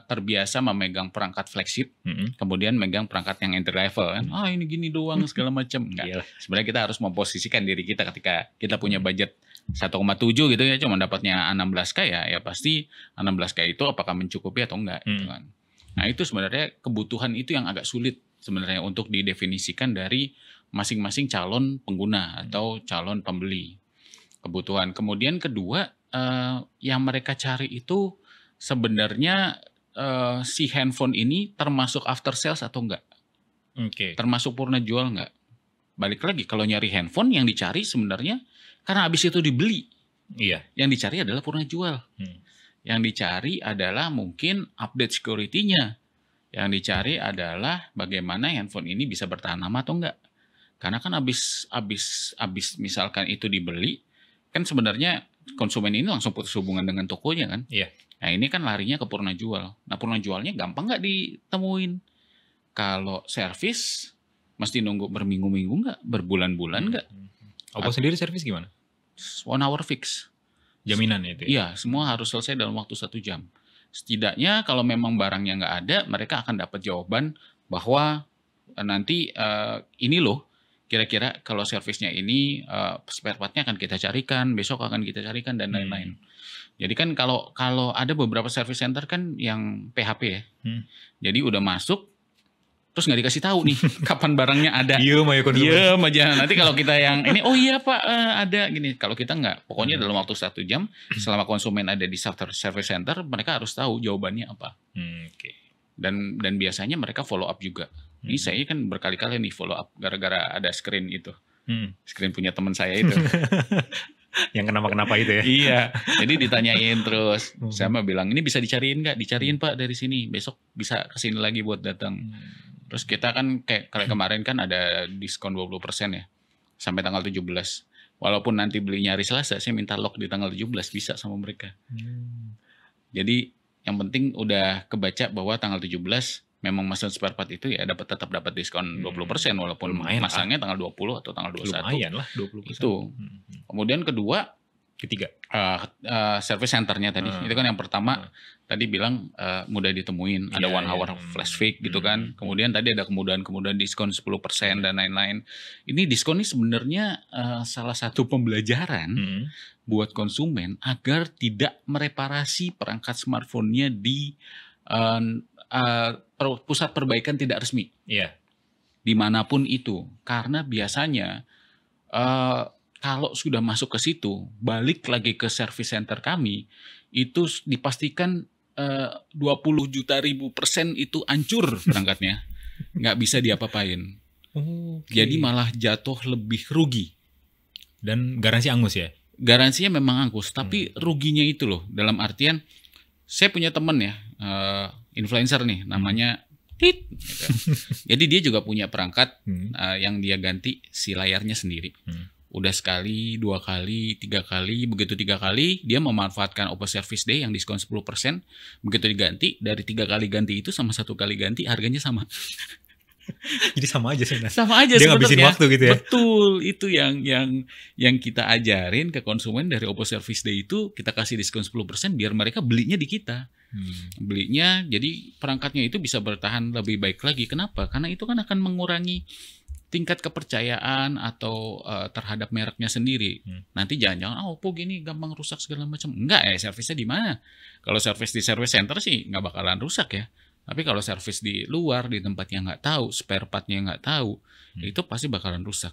[SPEAKER 2] terbiasa memegang perangkat flagship, kemudian megang perangkat yang entry level kan. Ini gini doang segala macam. Enggak. Sebenarnya kita harus memposisikan diri kita ketika kita punya budget 1,7 gitu ya, cuma dapatnya 16K ya pasti 16K itu apakah mencukupi atau enggak gitu kan. Nah, itu sebenarnya kebutuhan itu yang agak sulit sebenarnya untuk didefinisikan dari masing-masing calon pengguna atau calon pembeli. Kebutuhan. Kemudian kedua, yang mereka cari itu sebenarnya si handphone ini termasuk after sales atau enggak? Termasuk purna jual enggak? Balik lagi, kalau nyari handphone yang dicari sebenarnya karena habis itu dibeli.
[SPEAKER 1] Iya.
[SPEAKER 2] Yang dicari adalah purna jual. Yang dicari adalah mungkin update security-nya. Yang dicari adalah bagaimana handphone ini bisa bertahan lama atau enggak. Karena kan habis misalkan itu dibeli, kan sebenarnya konsumen ini langsung putus hubungan dengan tokonya kan.
[SPEAKER 1] Iya.
[SPEAKER 2] Nah ini kan larinya ke purna jual. Nah purna jualnya gampang nggak ditemuin. Kalau servis mesti nunggu berminggu-minggu nggak, berbulan-bulan nggak.
[SPEAKER 1] Oppo sendiri servis gimana?
[SPEAKER 2] 1 hour fix.
[SPEAKER 1] Jaminan itu ya?
[SPEAKER 2] Iya, semua harus selesai dalam waktu 1 jam. Setidaknya kalau memang barangnya nggak ada, mereka akan dapat jawaban bahwa nanti ini loh, kira-kira kalau servisnya ini spare partnya akan kita carikan, besok akan kita carikan dan lain-lain. Jadi kan kalau ada beberapa service center kan yang PHP ya. Jadi udah masuk, terus nggak dikasih tahu nih kapan barangnya ada.
[SPEAKER 1] Diem
[SPEAKER 2] aja. Nanti kalau kita yang ini, oh iya Pak ada gini. Kalau kita nggak, pokoknya dalam waktu 1 jam selama konsumen ada di service center, mereka harus tahu jawabannya apa.
[SPEAKER 1] Okay.
[SPEAKER 2] Dan biasanya mereka follow up juga. Ini saya kan berkali-kali nih follow up gara-gara ada screen itu. Screen punya teman saya itu.
[SPEAKER 1] Yang kenapa-kenapa itu ya?
[SPEAKER 2] Iya, jadi ditanyain terus. Saya mah bilang, ini bisa dicariin nggak? Dicariin Pak dari sini. Besok bisa kesini lagi buat datang. Terus kita kan kayak kemarin kan ada diskon 20% ya. Sampai tanggal 17. Walaupun nanti belinya hari Selasa, saya minta lock di tanggal 17 bisa sama mereka. Jadi yang penting udah kebaca bahwa tanggal 17 memang mesen spare part itu ya tetap dapat diskon 20% walaupun
[SPEAKER 1] lumayan
[SPEAKER 2] masangnya tanggal 20 atau tanggal 21.
[SPEAKER 1] Lumayan lah 20%.
[SPEAKER 2] Itu. Kemudian ketiga service centernya tadi. Itu kan yang pertama tadi bilang mudah ditemuin, ada 1 hour flash fix gitu kan. Kemudian tadi ada kemudahan diskon 10% dan lain-lain. Ini diskon ini sebenarnya salah satu pembelajaran buat konsumen agar tidak mereparasi perangkat smartphone-nya di pusat perbaikan tidak resmi.
[SPEAKER 1] Iya.
[SPEAKER 2] Dimanapun itu. Karena biasanya kalau sudah masuk ke situ, balik lagi ke service center kami, itu dipastikan 20 juta % itu hancur perangkatnya. Nggak bisa diapa-apain. Jadi malah jatuh lebih rugi.
[SPEAKER 1] Dan garansi angus ya?
[SPEAKER 2] Garansinya memang angus, tapi ruginya itu loh. Dalam artian, saya punya temen ya, influencer nih, namanya Tit. Gitu. Jadi dia juga punya perangkat yang dia ganti si layarnya sendiri. Udah sekali, 2 kali, 3 kali, begitu 3 kali dia memanfaatkan Oppo Service Day yang diskon 10%, begitu diganti dari 3 kali ganti itu sama 1 kali ganti harganya sama.
[SPEAKER 1] Jadi sama aja sebenarnya.
[SPEAKER 2] Sama aja
[SPEAKER 1] dia ngabisin waktu gitu ya.
[SPEAKER 2] Betul, itu yang kita ajarin ke konsumen dari Oppo Service Day itu kita kasih diskon 10% biar mereka belinya di kita. Belinya jadi perangkatnya itu bisa bertahan lebih baik lagi. Kenapa? Karena itu kan akan mengurangi tingkat kepercayaan atau terhadap mereknya sendiri. Nanti jangan-jangan Oppo gini gampang rusak segala macam. Enggak ya, servisnya di mana? Kalau servis di service center sih nggak bakalan rusak ya. Tapi kalau servis di luar, di tempat yang nggak tahu, spare part-nya nggak tahu, itu pasti bakalan rusak.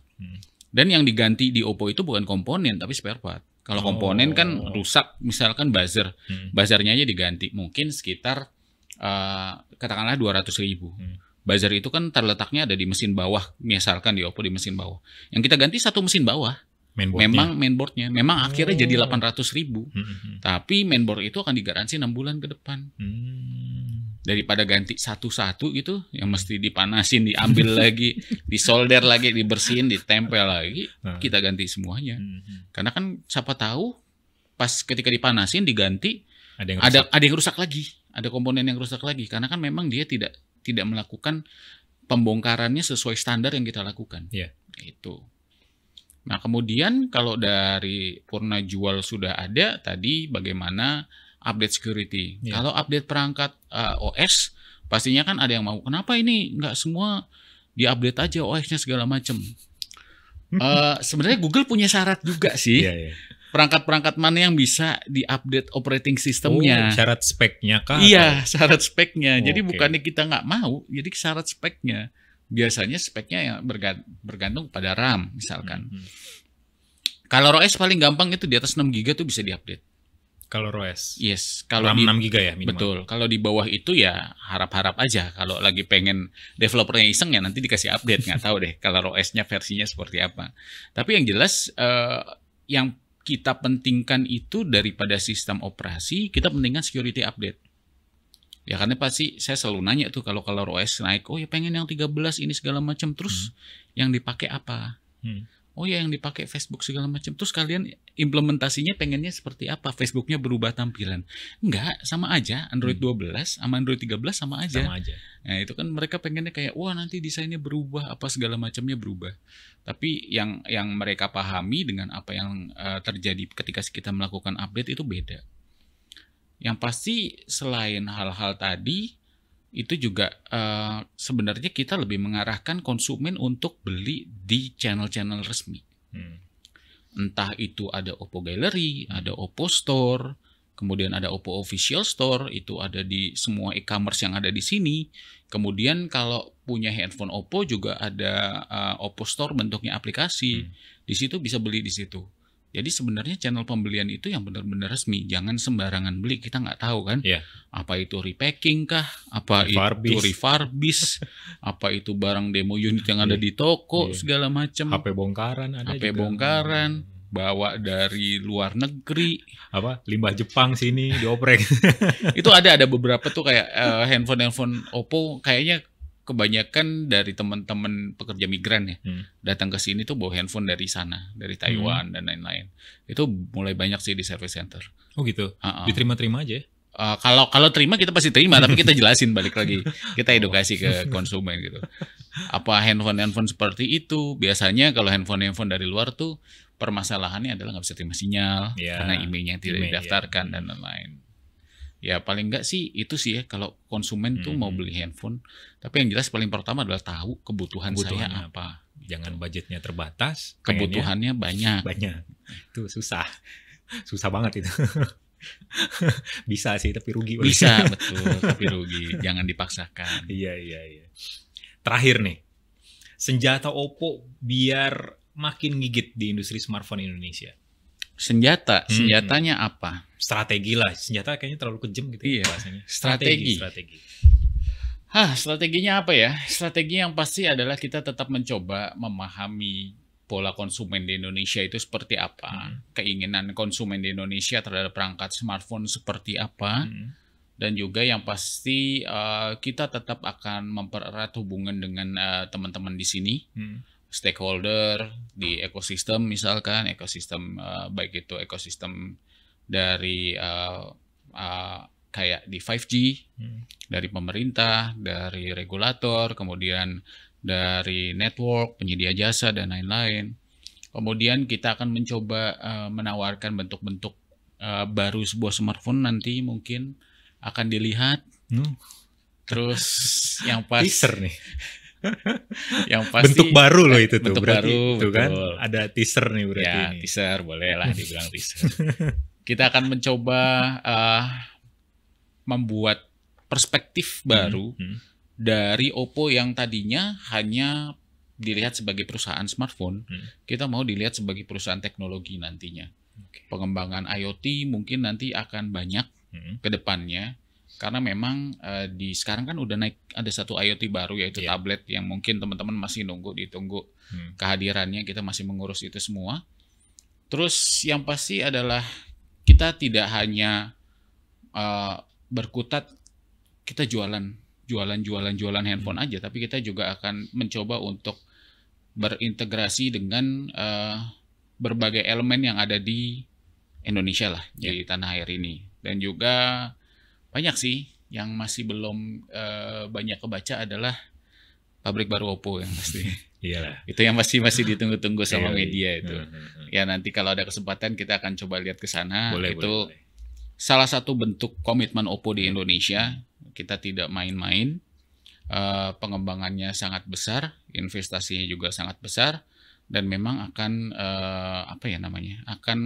[SPEAKER 2] Dan yang diganti di Oppo itu bukan komponen, tapi spare part. Kalau komponen kan rusak, misalkan buzzer. Buzzernya aja diganti, mungkin sekitar katakanlah 200.000. Buzzer itu kan terletaknya ada di mesin bawah, misalkan di Oppo di mesin bawah. Yang kita ganti 1 mesin bawah. Memang mainboardnya, memang akhirnya jadi 800.000. Tapi mainboard itu akan digaransi 6 bulan ke depan. Daripada ganti satu-satu gitu, yang mesti dipanasin, diambil lagi, disolder lagi, dibersihin, ditempel lagi, kita ganti semuanya. Karena kan siapa tahu pas ketika dipanasin diganti ada yang rusak lagi, ada komponen yang rusak lagi. Karena kan memang dia tidak melakukan pembongkarannya sesuai standar yang kita lakukan. Itu. Nah kemudian kalau dari Purna Jual sudah ada tadi bagaimana update security. Kalau update perangkat OS, pastinya kan ada yang mau. Kenapa ini nggak semua diupdate aja OS-nya segala macam? Sebenarnya Google punya syarat juga sih. Perangkat-perangkat mana yang bisa diupdate operating systemnya?
[SPEAKER 1] Syarat speknya kah?
[SPEAKER 2] Iya, syarat speknya. Jadi bukannya kita nggak mau, jadi syarat speknya. Biasanya speknya yang bergantung pada RAM misalkan. Kalau OS paling gampang itu di atas 6 GB tuh bisa diupdate.
[SPEAKER 1] Kalau OS?
[SPEAKER 2] Yes. Kalau
[SPEAKER 1] RAM 6 GB ya minimal?
[SPEAKER 2] Betul. Kalau di bawah itu ya harap-harap aja. Kalau lagi pengen developernya iseng ya nanti dikasih update. Nggak tahu deh kalau OS-nya versinya seperti apa. Tapi yang jelas yang kita pentingkan itu daripada sistem operasi, kita pentingkan security update. Ya karena pasti saya selalu nanya tuh kalau OS naik, oh ya pengen yang 13 ini segala macam. Terus yang dipakai apa? Oh ya yang dipakai Facebook segala macam. Terus kalian implementasinya pengennya seperti apa? Facebooknya berubah tampilan? Enggak, sama aja. Android 12 sama Android 13 sama aja.
[SPEAKER 1] Sama aja.
[SPEAKER 2] Nah itu kan mereka pengennya kayak, wah nanti desainnya berubah, apa segala macamnya berubah. Tapi yang mereka pahami dengan apa yang terjadi ketika kita melakukan update itu beda. Yang pasti selain hal-hal tadi, itu juga sebenarnya kita lebih mengarahkan konsumen untuk beli di channel-channel resmi. Entah itu ada Oppo Gallery, ada Oppo Store, Kemudian ada Oppo Official Store, itu ada di semua e-commerce yang ada di sini. Kemudian kalau punya handphone Oppo juga ada Oppo Store bentuknya aplikasi. Di situ bisa beli di situ. Jadi sebenarnya channel pembelian itu yang benar-benar resmi. Jangan sembarangan beli, kita nggak tahu kan. Apa itu repacking kah? Apa itu refurbish? Apa itu barang demo unit yang ada di toko segala macam.
[SPEAKER 1] HP bongkaran ada
[SPEAKER 2] HP juga. Bongkaran. Bawa dari luar negeri,
[SPEAKER 1] limbah Jepang sini dioprek.
[SPEAKER 2] Itu ada beberapa tuh kayak handphone Oppo kayaknya kebanyakan dari teman-teman pekerja migran ya, datang ke sini tuh bawa handphone dari sana, dari Taiwan dan lain-lain. Itu mulai banyak sih di service center.
[SPEAKER 1] Oh gitu. Diterima-terima aja.
[SPEAKER 2] Kalau terima kita pasti terima, tapi kita jelasin balik lagi, kita edukasi ke konsumen gitu. Apa handphone seperti itu? Biasanya kalau handphone dari luar tuh permasalahannya adalah nggak bisa terima sinyal karena emailnya tidak didaftarkan dan lain-lain. Ya paling nggak sih itu sih ya kalau konsumen tuh mau beli handphone. Tapi yang jelas paling pertama adalah tahu kebutuhan saya apa.
[SPEAKER 1] Jangan budgetnya terbatas.
[SPEAKER 2] Kebutuhannya banyak.
[SPEAKER 1] Itu susah banget itu. Bisa sih tapi rugi.
[SPEAKER 2] Bisa betul tapi rugi. Jangan dipaksakan.
[SPEAKER 1] Iya. Terakhir nih, senjata Oppo biar makin gigit di industri smartphone Indonesia.
[SPEAKER 2] Senjatanya apa?
[SPEAKER 1] Strategi lah. Senjata kayaknya terlalu kejam gitu bahasanya.
[SPEAKER 2] Strategi. Strateginya apa ya? Strategi yang pasti adalah kita tetap mencoba memahami pola konsumen di Indonesia itu seperti apa. Keinginan konsumen di Indonesia terhadap perangkat smartphone seperti apa. Dan juga yang pasti kita tetap akan mempererat hubungan dengan teman-teman di sini. Stakeholder di ekosistem misalkan baik itu ekosistem dari kayak di 5G dari pemerintah, dari regulator, kemudian dari network, penyedia jasa dan lain-lain. Kemudian kita akan mencoba menawarkan bentuk-bentuk baru sebuah smartphone nanti mungkin akan dilihat. Terus yang pas
[SPEAKER 1] teaser nih.
[SPEAKER 2] Yang pasti
[SPEAKER 1] bentuk baru loh itu tuh.
[SPEAKER 2] Bentuk
[SPEAKER 1] berarti
[SPEAKER 2] baru
[SPEAKER 1] itu kan ada teaser nih berarti
[SPEAKER 2] ya,
[SPEAKER 1] ini.
[SPEAKER 2] Teaser boleh lah dibilang teaser. Kita akan mencoba membuat perspektif baru dari Oppo yang tadinya hanya dilihat sebagai perusahaan smartphone. Kita mau dilihat sebagai perusahaan teknologi nantinya. Pengembangan IoT mungkin nanti akan banyak ke depannya. Karena memang di sekarang kan udah naik ada satu IoT baru yaitu tablet yang mungkin teman-teman masih ditunggu kehadirannya, kita masih mengurus itu semua. Terus yang pasti adalah kita tidak hanya berkutat kita jualan handphone aja, tapi kita juga akan mencoba untuk berintegrasi dengan berbagai elemen yang ada di Indonesia lah di tanah air ini. Dan juga banyak sih yang masih belum banyak kebaca adalah pabrik baru Oppo yang pasti.
[SPEAKER 1] Iyalah.
[SPEAKER 2] Itu yang masih ditunggu-tunggu sama media itu. Ya nanti kalau ada kesempatan kita akan coba lihat ke sana. Itu salah satu bentuk komitmen Oppo di Indonesia. Kita tidak main-main. Pengembangannya sangat besar, investasinya juga sangat besar, dan memang akan akan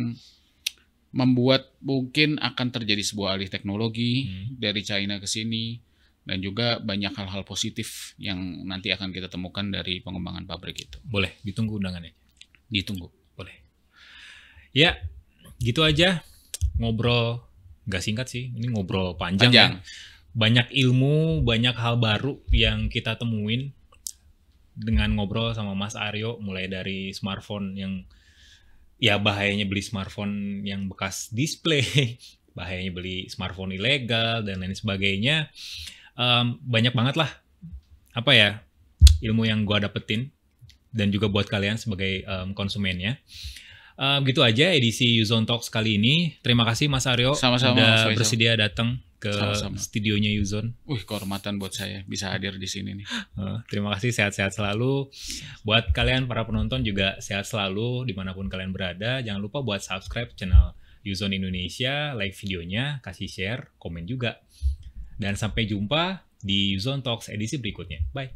[SPEAKER 2] membuat mungkin akan terjadi sebuah alih teknologi dari China ke sini, dan juga banyak hal-hal positif yang nanti akan kita temukan dari pengembangan pabrik itu.
[SPEAKER 1] Boleh ditunggu undangannya.
[SPEAKER 2] Ditunggu.
[SPEAKER 1] Boleh. Ya, gitu aja ngobrol, nggak singkat sih, ini ngobrol panjang. Ya. Banyak ilmu, banyak hal baru yang kita temuin dengan ngobrol sama Mas Aryo, mulai dari smartphone yang ya bahayanya beli smartphone yang bekas display, bahayanya beli smartphone ilegal dan lain sebagainya. Banyak banget lah ilmu yang gua dapetin dan juga buat kalian sebagai konsumennya. Gitu aja edisi Uzone Talks kali ini. Terima kasih Mas Aryo udah bersedia datang ke studionya Uzone.
[SPEAKER 2] Kehormatan buat saya bisa hadir di sini nih.
[SPEAKER 1] Terima kasih, sehat-sehat selalu. Buat kalian para penonton juga sehat selalu dimanapun kalian berada. Jangan lupa buat subscribe channel Uzone Indonesia, like videonya, kasih share, komen juga. Dan sampai jumpa di Uzone Talks edisi berikutnya. Bye.